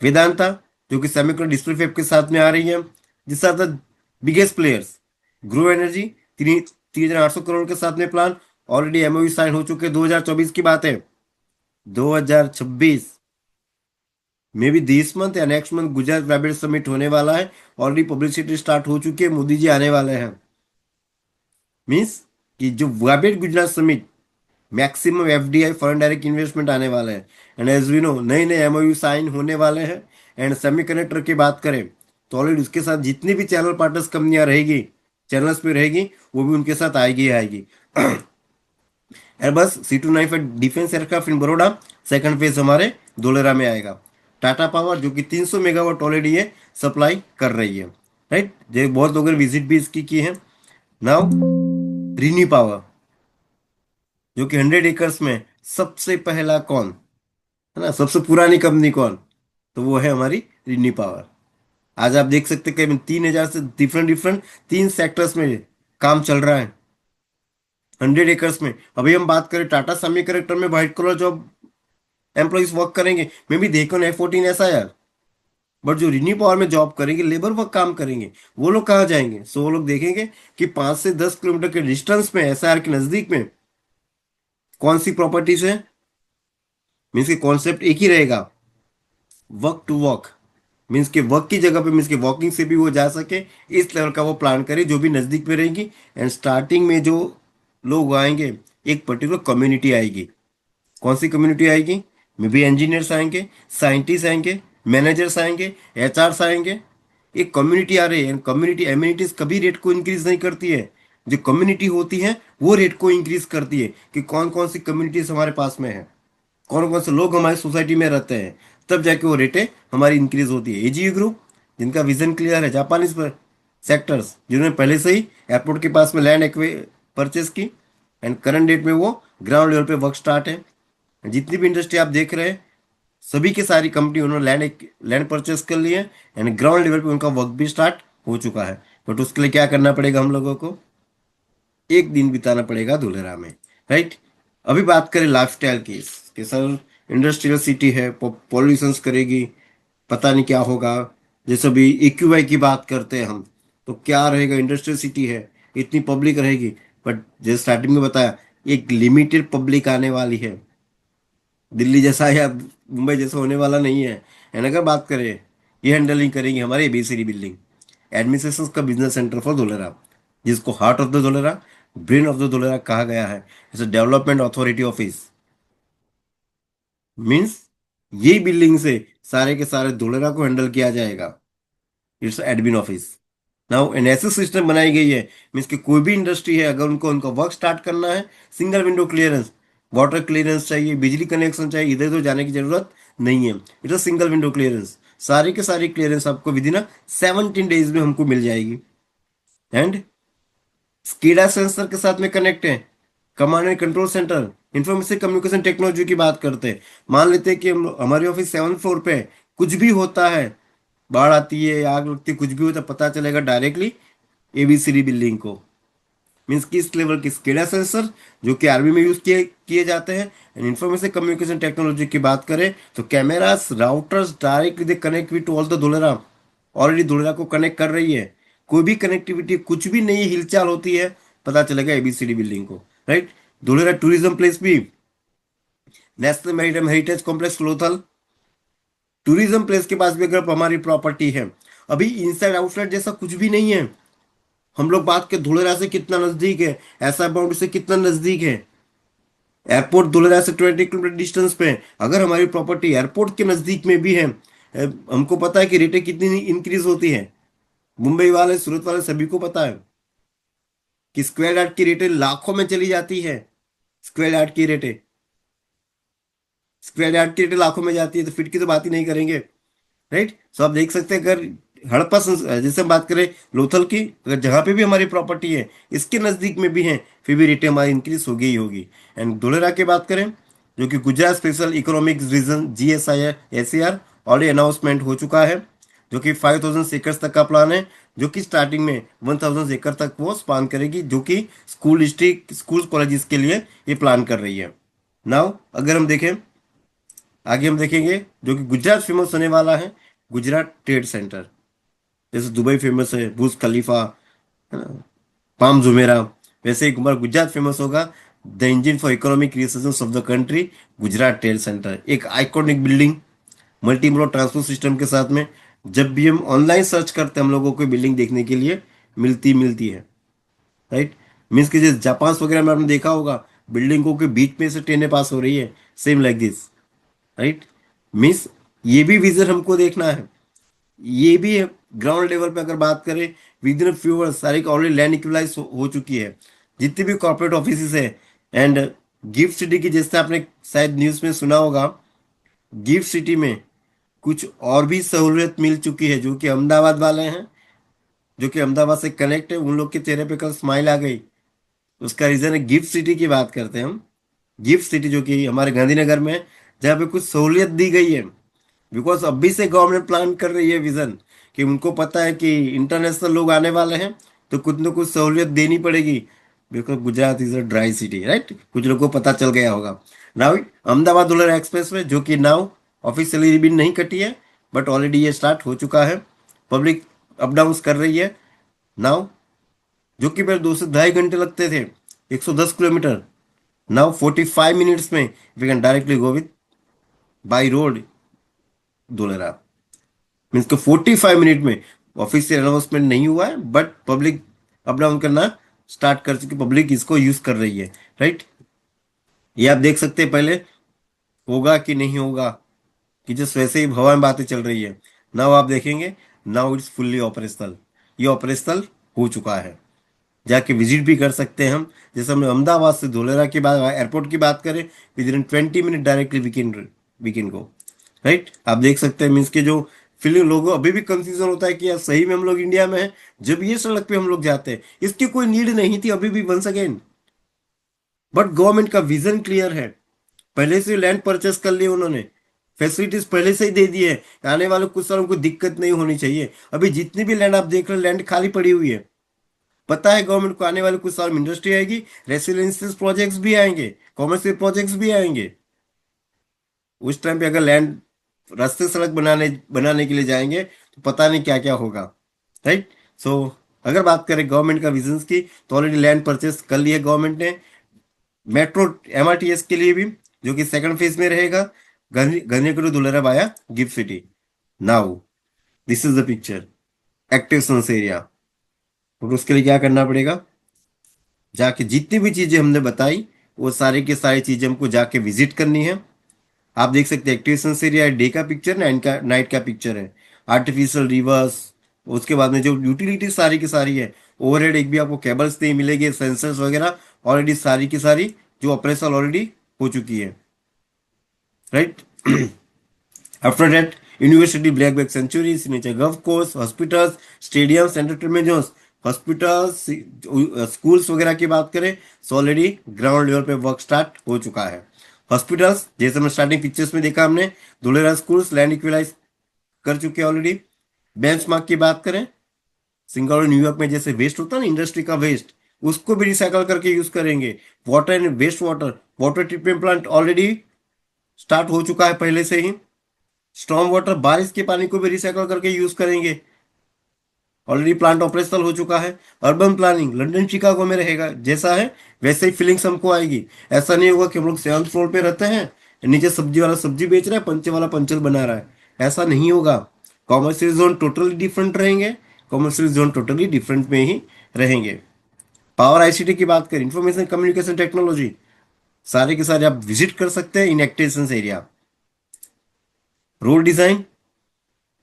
Speaker 1: वेदांता, जो कि सेमीकंडक्टर डिस्प्ले फैब के साथ में आ रही है, जिस are the biggest players. Grow energy 3,800 crore के साथ में प्लान, ऑलरेडी एमओयू साइन हो चुके, 2024 की बात है। 2026 मे बी दिस मंथ या next month Gujarat rapid summit होने वाला है, ऑलरेडी पब्लिसिटी स्टार्ट हो चुकी है, मोदी जी आने वाले हैं। मीन्स कि जो rapid Gujarat summit, maximum FDI foreign direct investment आने वाले हैं, एंड एज वी नो नए नए एमओयू साइन होने वाले हैं। एंड सेमीकंडक्टर की बात करें तो ऑलरेडी उसके साथ जितनी भी चैनल पार्टनर्स कंपनियां रहेगी, चैनल्स पे रहेगी, वो भी उनके साथ आएगी ही आएगी। एयरबस C295 डिफेंस एयरक्राफ्ट इन बड़ौदा सेकंड फेज हमारे धोलेरा में आएगा। टाटा पावर जो कि 300 मेगावाट ऑलरेडी ये सप्लाई कर रही है, राइट। जो बहुत लोगों ने विजिट भी इसकी की है। नाउ रिन्यू पावर, जो कि 100 एकर्स में सबसे पहला कौन है ना, सबसे पुरानी कंपनी कौन, तो वो है हमारी रिन्यू पावर। आज आप देख सकते हैं कि 3,000 से डिफरेंट डिफरेंट 3 सेक्टर्स में काम चल रहा है 100 एकर्स में। अभी हम बात करें टाटा सेमी करेक्टर में white collar job employees work करेंगे, मे बी देखो F14 ऐसा यार, बट जो रिन्यू पावर में जॉब करेंगे, लेबर वर्क काम करेंगे, वो लोग कहाँ जाएंगे? सो वो लोग देखेंगे कि 5 से 10 किलोमीटर के डिस्टेंस में SIR के नजदीक में कौन सी प्रॉपर्टीज है। मीन्स के कॉन्सेप्ट एक ही रहेगा, वर्क टू वर्क, मीन्स के वर्क की जगह पे, मीन्स के वॉकिंग से भी वो जा सके, इस लेवल का वो प्लान करे, जो भी नज़दीक में रहेंगी। एंड स्टार्टिंग में जो लोग आएंगे, एक पर्टिकुलर कम्युनिटी आएगी। कौन सी कम्युनिटी आएगी? मे बी इंजीनियर्स आएंगे, साइंटिस्ट आएंगे, मैनेजर्स आएंगे, HRs आएंगे। एक कम्युनिटी आ रही है, कम्युनिटी एम्यूनिटीज कभी रेट को इंक्रीज नहीं करती है, जो कम्युनिटी होती है वो रेट को इंक्रीज करती है, कि कौन कौन सी कम्युनिटीज हमारे पास में है, कौन कौन से लोग हमारी सोसाइटी में रहते हैं, तब जाके वो रेटें हमारी इंक्रीज होती है। AGU ग्रुप, जिनका विजन क्लियर है, जापानीज सेक्टर्स, जिन्होंने पहले से ही एयरपोर्ट के पास में लैंड परचेस की, एंड करंट डेट में वो ग्राउंड लेवल पे वर्क स्टार्ट है। जितनी भी इंडस्ट्री आप देख रहे हैं, सभी की सारी कंपनी उन्होंने लैंड परचेस कर ली है, एंड ग्राउंड लेवल पे उनका वर्क भी स्टार्ट हो चुका है। बट उसके लिए क्या करना पड़ेगा हम लोगों को? एक दिन बिताना पड़ेगा धुलेरा में, राइट। अभी बात करें लाइफस्टाइल की, कि सर इंडस्ट्रियल सिटी है, पॉल्यूशन करेगी, पता नहीं क्या होगा। जैसे अभी AQI की बात करते हैं हम, तो क्या रहेगा, इंडस्ट्रियल सिटी है, इतनी पब्लिक रहेगी, बट जैसे स्टार्टिंग में बताया, एक लिमिटेड पब्लिक आने वाली है, दिल्ली जैसा या मुंबई जैसा होने वाला नहीं है। एंड अगर बात करें, ये हैंडल नहीं करेंगे हमारे ABCD बिल्डिंग, एडमिनिस्ट्रेशन का बिजनेस सेंटर फॉर धोलेरा, जिसको heart of the Dholera, brain of the Dholera कहा गया है, जैसे डेवलपमेंट अथॉरिटी ऑफिस। मीन्स यही बिल्डिंग से सारे के सारे धोलेरा को हैंडल किया जाएगा, it's admin office. Now an ऐसे सिस्टम बनाई गई है, मीन्स कि कोई भी इंडस्ट्री है, अगर उनको उनका वर्क स्टार्ट करना है, single window clearance, water clearance चाहिए, बिजली कनेक्शन चाहिए, इधर उधर जाने की जरूरत नहीं है, इट्स सिंगल विंडो क्लियरेंस। सारी के सारी क्लियरेंस आपको विद इन 17 डेज में हमको मिल जाएगी। एंड स्कीडा सेंसर के साथ में कनेक्ट है, command and control centre, information communication technology की बात करते हैं। मान लेते हैं कि हमारी ऑफिस 7th फ्लोर पे है, कुछ भी होता है, बाढ़ आती है, आग लगती है, कुछ भी होता है, पता चलेगा डायरेक्टली एबीसीडी बिल्डिंग को। मीन्स किस लेवल की स्केडा सेंसर जो कि आर्मी में यूज किए किए जाते हैं। एंड इंफॉर्मेशन कम्युनिकेशन टेक्नोलॉजी की बात करें तो cameras routers directly they connect with two all the Dholera, already Dholera को कनेक्ट कर रही है। कोई भी कनेक्टिविटी, कुछ भी नई हिलचाल होती है, पता चलेगा एबीसीडी बिल्डिंग को, राइट। धुलेरा टूरिज्म प्लेस भी, national maritime heritage complex Lothal, tourism place के पास भी अगर हमारी प्रॉपर्टी है, अभी इनसाइड आउटसाइड जैसा कुछ भी नहीं है। हम लोग बात के धुलेरा से कितना नजदीक है, ऐसा बाउंड्री से कितना नजदीक है, एयरपोर्ट धुलेरा से 20 किलोमीटर डिस्टेंस पे है। अगर हमारी प्रॉपर्टी एयरपोर्ट के नजदीक में भी है, हमको पता है कि रेटें कितनी इंक्रीज होती है। मुंबई वाले, सूरत वाले सभी को पता है कि स्क्वायर यार्ड की रेटें लाखों में चली जाती है। स्क्वायर यार्ड की रेटें, स्क्वायर यार्ड की रेटें लाखों में जाती है, तो फीट की तो बात ही नहीं करेंगे, राइट। सो आप देख सकते हैं, अगर हड़प्पा जैसे हम बात करें लोथल की, अगर जहाँ पे भी हमारी प्रॉपर्टी है इसके नज़दीक में भी है, फिर भी रेटें हमारी इंक्रीज होगी ही होगी। एंड धोलेरा की बात करें, जो कि Gujarat special economic region GSI SAR already announcement हो चुका है, जो कि 5,000 एकड़ तक का प्लान है, जो कि स्टार्टिंग में 1,000 एकड़ तक वो स्पान करेगी, जो कि स्कूल डिस्ट्रिक्ट, स्कूल कॉलेजेस के लिए ये प्लान कर रही है। नाउ अगर हम देखें, आगे हम देखेंगे, जो कि गुजरात फेमस होने वाला है, गुजरात ट्रेड सेंटर। जैसे दुबई फेमस है, बुर्ज खलीफा, है ना, पाम जुमेरा, वैसे ही हमारा गुजरात फेमस होगा, the engine for economic resources of the country, Gujarat trade centre. एक iconic building, multi mode transport system के साथ में। जब भी हम ऑनलाइन सर्च करते हैं, हम लोगों को बिल्डिंग देखने के लिए मिलती मिलती है, राइट। मीन्स कि जैसे जापान वगैरह में आपने देखा होगा, बिल्डिंगों के बीच में से ट्रेनें पास हो रही है, same like this, right. Means ये भी विजन हमको देखना है। ये भी ग्राउंड लेवल पे अगर बात करें, विद इन फ्यू आवर्स सारी ऑलरेडी लैंड इक्विलाइज हो चुकी है, जितनी भी कॉर्पोरेट ऑफिस है। एंड गिफ्ट सिटी की, जैसे आपने शायद न्यूज में सुना होगा, गिफ्ट सिटी में कुछ और भी सहूलियत मिल चुकी है, जो कि अहमदाबाद वाले हैं, जो कि अहमदाबाद से कनेक्ट है, उन लोग के चेहरे पे कल स्माइल आ गई। उसका रीजन है, गिफ्ट सिटी की बात करते हैं हम। गिफ्ट सिटी जो कि हमारे गांधीनगर में है, जहाँ पे कुछ सहूलियत दी गई है। बिकॉज अभी से गवर्नमेंट प्लान कर रही है विजन, कि उनको पता है कि इंटरनेशनल लोग आने वाले हैं, तो कुछ ना कुछ सहूलियत देनी पड़ेगी। Because Gujarat is a dry city, right, कुछ लोगों को पता चल गया होगा। Now Ahmedabad Dholera express way, जो कि नाउ ऑफिशियली रिबन नहीं कटी है, बट ऑलरेडी ये स्टार्ट हो चुका है, पब्लिक अप डाउन कर रही है नाउ। जो कि पहले 2 से ढाई घंटे लगते थे, 110 किलोमीटर, नाउ 45 मिनट्स में we can directly go with by road Dholera. Means को 45 मिनट में, ऑफिशियल अनाउंसमेंट नहीं हुआ है, बट पब्लिक अप डाउन करना स्टार्ट कर चुकी, पब्लिक इसको यूज कर रही है, राइट। ये आप देख सकते हैं, पहले होगा कि नहीं होगा, कि जस्ट वैसे ही हवा में बातें चल रही है। नाउ आप देखेंगे, नाउ इट्स फुल्ली ऑपरेशनल, ये ऑपरेशनल हो चुका है, जाके विजिट भी कर सकते हैं हम। जैसे हमने अहमदाबाद से धोलेरा की बात, एयरपोर्ट की बात करें, within 20 minute directly we can go, right. आप देख सकते हैं, मीन्स के जो फिल्म लोगों अभी भी कंफ्यूजन होता है कि यार सही में हम लोग इंडिया में हैं, जब ये सड़क पे हम लोग जाते हैं, इसकी कोई नीड नहीं थी अभी भी, वंस अगेन। बट गवर्नमेंट का विजन क्लियर है, पहले से लैंड परचेस कर लिए उन्होंने, फैसिलिटीज पहले से ही दे दी है, आने वाले कुछ सालों को दिक्कत नहीं होनी चाहिए। अभी जितनी भी लैंड आप देख रहे हैं, लैंड खाली पड़ी हुई है। पता है गवर्नमेंट को आने वाले कुछ साल में इंडस्ट्री आएगी, रेसिडेंशियल प्रोजेक्ट्स भी आएंगे, कॉमर्शियल प्रोजेक्ट्स भी आएंगे। उस टाइम पे अगर लैंड, रास्ते सड़क बनाने बनाने के लिए जाएंगे, तो पता नहीं क्या क्या होगा, राइट। सो अगर बात करें गवर्नमेंट का विजन्स की, तो ऑलरेडी लैंड परचेस कर लिया गवर्नमेंट ने, मेट्रो MRTS के लिए भी, जो कि सेकंड फेज में रहेगा, गन्नीकुंड Dholera via gift city. Now this is the picture, active sense area. और उसके लिए क्या करना पड़ेगा, जाके जितनी भी चीजें हमने बताई, वो सारी की सारी चीजें हमको जाके विजिट करनी है। आप देख सकते हैं, एक्टिव सेंस एरिया डे का पिक्चर, नाइट का पिक्चर है। आर्टिफिशियल रिवर्स, उसके बाद में जो यूटिलिटी सारी की सारी है, ओवरहेड एक भी आपको केबल्स नहीं मिलेगी, सेंसर्स वगैरह ऑलरेडी सारी की सारी जो ऑपरेशनल ऑलरेडी हो चुकी है, right. After that university, black buck sanctuary, signature golf course, hospitals, stadiums, entertainment zones, hospitals, schools वगैरह की बात करें तो ऑलरेडी ग्राउंड लेवल पे वर्क स्टार्ट हो चुका है। हॉस्पिटल्स जैसे हमने स्टार्टिंग पिक्चर्स में देखा, हमने धुलेरा स्कूल्स लैंड इक्विलाइज कर चुके हैं ऑलरेडी। बेंचमार्क की बात करें, सिंगापुर न्यूयॉर्क में जैसे वेस्ट होता है ना, इंडस्ट्री का वेस्ट, उसको भी रिसाइकल करके यूज करेंगे। Water and waste water, water treatment plant already start हो चुका है पहले से ही। स्टॉर्म वाटर, बारिश के पानी को भी रिसाइकल करके यूज करेंगे, ऑलरेडी प्लांट ऑपरेशनल हो चुका है। अर्बन प्लानिंग लंदन शिकागो में रहेगा, जैसा है वैसे ही फीलिंग्स हमको आएगी। ऐसा नहीं होगा कि हम लोग 7th फ्लोर पे रहते हैं, नीचे सब्जी वाला सब्जी बेच रहा है, पंचे वाला पंचर बना रहा है, ऐसा नहीं होगा। कॉमर्शियल जोन टोटली डिफरेंट रहेंगे, कॉमर्शियल जोन टोटली डिफरेंट में ही रहेंगे। पावर आईसीटी की बात करें, इंफॉर्मेशन कम्युनिकेशन टेक्नोलॉजी, सारे के सारे आप विजिट कर सकते हैं इन एक्टेशन area. Road design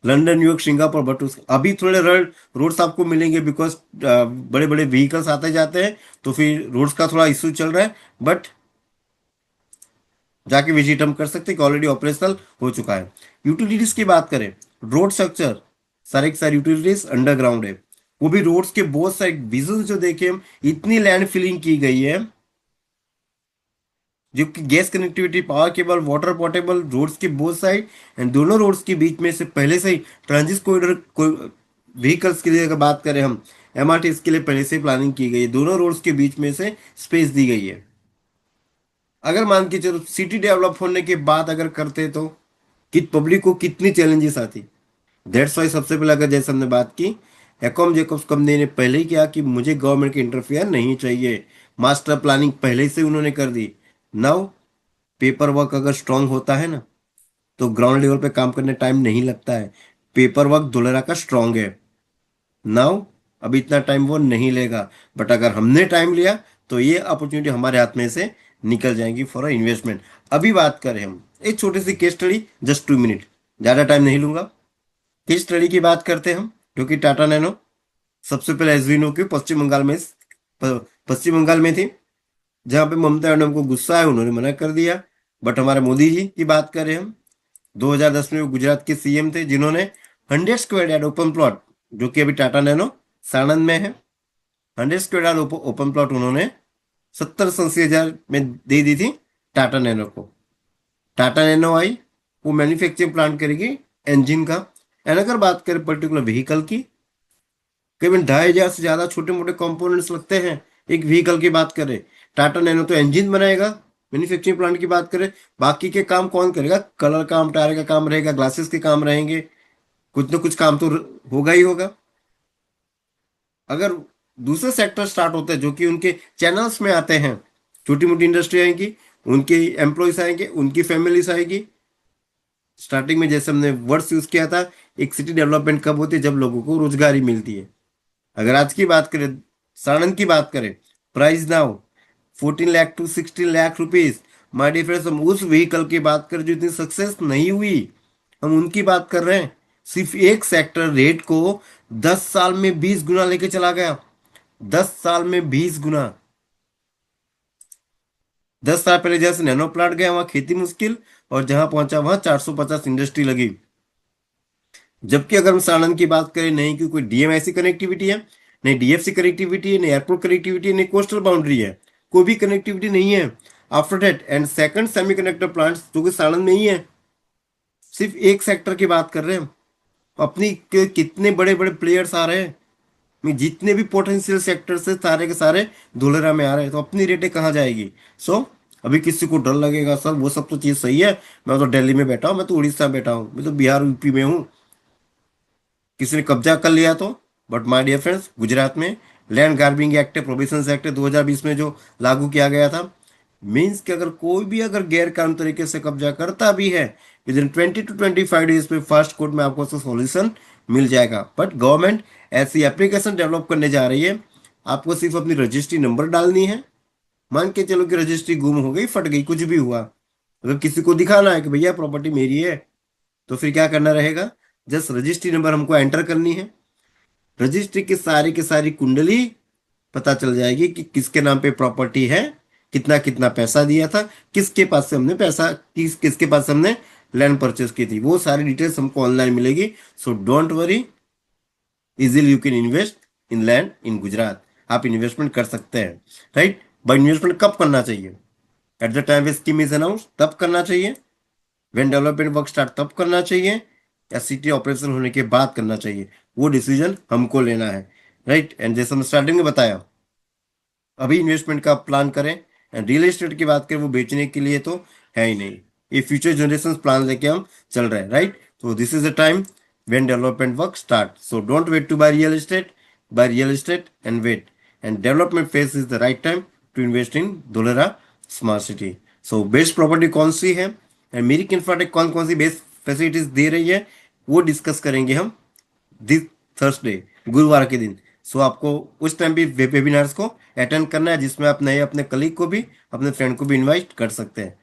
Speaker 1: London New York Singapore, but उस अभी थोड़े रोड्स आपको मिलेंगे बिकॉज बड़े बड़े व्हीकल्स आते जाते हैं, तो फिर रोड्स का थोड़ा इश्यू चल रहा है, बट जाके विजिट हम कर सकते हैं कि ऑलरेडी ऑपरेशनल हो चुका है। यूटिलिटीज की बात करें, रोड स्ट्रक्चर सारे के सारे यूटिलिटीज अंडरग्राउंड है, वो भी रोड्स के बहुत सारे विजुअल जो देखे हम, इतनी लैंड फिलिंग की गई है, जो कि gas connectivity, power cable, water portable, roads के बोथ साइड एंड दोनों रोड्स के बीच में से पहले से ही ट्रांजिट कॉरिडोर, व्हीकल्स के लिए अगर बात करें हम, एमआरटी इसके लिए पहले से ही प्लानिंग की गई है, दोनों रोड्स के बीच में से स्पेस दी गई है। अगर मान के चलो सिटी डेवलप होने के बाद अगर करते तो कि पब्लिक को कितनी चैलेंजेस आती। दैट्स वाई सबसे पहले अगर जैसे हमने बात की, एकॉम जेकब्स कंपनी ने पहले ही किया कि मुझे गवर्नमेंट की इंटरफियर नहीं चाहिए, मास्टर प्लानिंग पहले से उन्होंने कर दी। नाउ पेपर वर्क अगर स्ट्रांग होता है ना, तो ग्राउंड लेवल पे काम करने टाइम नहीं लगता है। पेपर वर्क धुलेरा का स्ट्रांग है। नाउ अभी इतना टाइम वो नहीं लेगा, बट अगर हमने टाइम लिया तो ये अपॉर्चुनिटी हमारे हाथ में से निकल जाएंगी फॉर अ इन्वेस्टमेंट। अभी बात करें हम एक छोटी सी केस स्टडी, जस्ट 2 मिनट, ज़्यादा टाइम नहीं लूंगा। केस स्टडी की बात करते हैं हम, जो कि टाटा नैनो सबसे पहले एसवीनो की पश्चिम बंगाल में थी, जहां पे ममता मैडम को गुस्सा है, उन्होंने मना कर दिया। बट हमारे मोदी जी की बात करें हम, 2010 में वो गुजरात के सीएम थे, जिन्होंने 100 स्क्वायर यार्ड ओपन प्लॉट, जो कि अभी टाटा नैनो साणंद में है, 100 स्क्वायर यार्ड ओपन प्लॉट उन्होंने 70-80 हजार में दे दी थी टाटा नैनो को। टाटा नैनो आई, वो मैन्युफैक्चरिंग प्लांट करेगी इंजन का। एंड अगर बात करें पर्टिकुलर व्हीकल की, करीबन 2,500 से ज्यादा छोटे मोटे कंपोनेंट्स लगते हैं एक व्हीकल की बात करें। टाटा नैनो तो इंजन बनाएगा, मैन्युफैक्चरिंग प्लांट की बात करें, बाकी के काम कौन करेगा? कलर काम, टायर का काम रहेगा, ग्लासेस के काम रहेंगे, कुछ ना कुछ काम तो होगा ही होगा। अगर दूसरे सेक्टर स्टार्ट होते हैं जो कि उनके चैनल्स में आते हैं, छोटी मोटी इंडस्ट्री आएंगी, उनके एम्प्लॉयज आएंगे, उनकी फैमिलीज आएगी। स्टार्टिंग में जैसे हमने वर्ड्स यूज किया था, एक सिटी डेवलपमेंट कब होती है? जब लोगों को रोजगारी मिलती है। अगर आज की बात करें, साणंद की बात करें, price now 14 lakh to 16 lakh rupees. My dear friends, हम उस व्हीकल की बात करें जो इतनी सक्सेस नहीं हुई, हम उनकी बात कर रहे हैं। सिर्फ एक सेक्टर रेट को 10 साल में 20 गुना लेके चला गया, 10 साल में 20 गुना। 10 साल पहले जहां से नैनो प्लांट गया वहां खेती मुश्किल, और जहां पहुंचा वहां 450 इंडस्ट्री लगी। जबकि अगर हम साणंद की बात करें, नहीं कि कोई डीएमआईसी कनेक्टिविटी है, नहीं डीएफसी कनेक्टिविटी है, नहीं एयरपोर्ट कनेक्टिविटी है, नहीं कोस्टल बाउंड्री है, कोई भी कनेक्टिविटी नहीं है। After that and second semiconductor plants जो कि साणंद में ही है। सिर्फ एक सेक्टर की बात कर रहे हैं हम, अपनी कितने बड़े बड़े प्लेयर्स आ रहे हैं, जितने भी पोटेंशियल सेक्टर से सारे के सारे धुलेरा में आ रहे हैं, तो अपनी रेटें कहाँ जाएगी? सो अभी किसी को डर लगेगा सर वो सब तो चीज़ सही है, मैं तो दिल्ली में बैठा हूँ, मैं तो उड़ीसा में बैठा हूँ, मैं तो बिहार यूपी में हूँ, किसी ने कब्जा कर लिया तो। But my dear friends, Gujarat में land grabbing act, provisions act 2020 में जो लागू किया गया था, मीन्स कि अगर कोई भी अगर गैर कानूनी तरीके से कब्जा करता भी है, विद इन 20 to 25 डेज में फर्स्ट कोर्ट में आपको सॉल्यूशन मिल जाएगा। बट गवर्नमेंट ऐसी एप्लीकेशन डेवलप करने जा रही है, आपको सिर्फ अपनी रजिस्ट्री नंबर डालनी है। मान के चलो कि रजिस्ट्री गुम हो गई, फट गई, कुछ भी हुआ, अगर किसी को दिखाना है कि भैया प्रॉपर्टी मेरी है, तो फिर क्या करना रहेगा? जस्ट रजिस्ट्री नंबर हमको एंटर करनी है, रजिस्ट्री की सारी कुंडली पता चल जाएगी कि किसके नाम पे प्रॉपर्टी है, कितना कितना पैसा दिया था, किसके पास से हमने पैसा, किसके पास से हमने लैंड परचेस की थी, वो सारी डिटेल्स हमको ऑनलाइन मिलेगी। So don't worry, easily you can invest in land in Gujarat. आप इन्वेस्टमेंट कर सकते हैं, राइट। बट इन्वेस्टमेंट कब करना चाहिए? At the time scheme is announce तब करना चाहिए, व्हेन डेवलपमेंट वर्क स्टार्ट तब करना चाहिए, या सिटी ऑपरेशन होने के बाद करना चाहिए? वो डिसीजन हमको लेना है, राइट। एंड जैसे हम स्टार्टिंग में बताया, अभी इन्वेस्टमेंट का प्लान करें। एंड रियल एस्टेट की बात करें, वो बेचने के लिए तो है ही नहीं, ये फ्यूचर जनरेशन प्लान लेके हम चल रहे हैं, राइट। तो this is the time when development work start. So don't wait to buy real estate and wait. And development phase is the right time to invest in Dholera smart city. So best property कौन सी है, and मेरी Infratech कौन कौन सी best facilities दे रही है, वो discuss करेंगे हम दिस थर्सडे, गुरुवार के दिन। सो आपको उस टाइम भी वेबिनार्स को अटेंड करना है, जिसमें आप नए अपने कलीग को भी, अपने फ्रेंड को भी इनवाइट कर सकते हैं।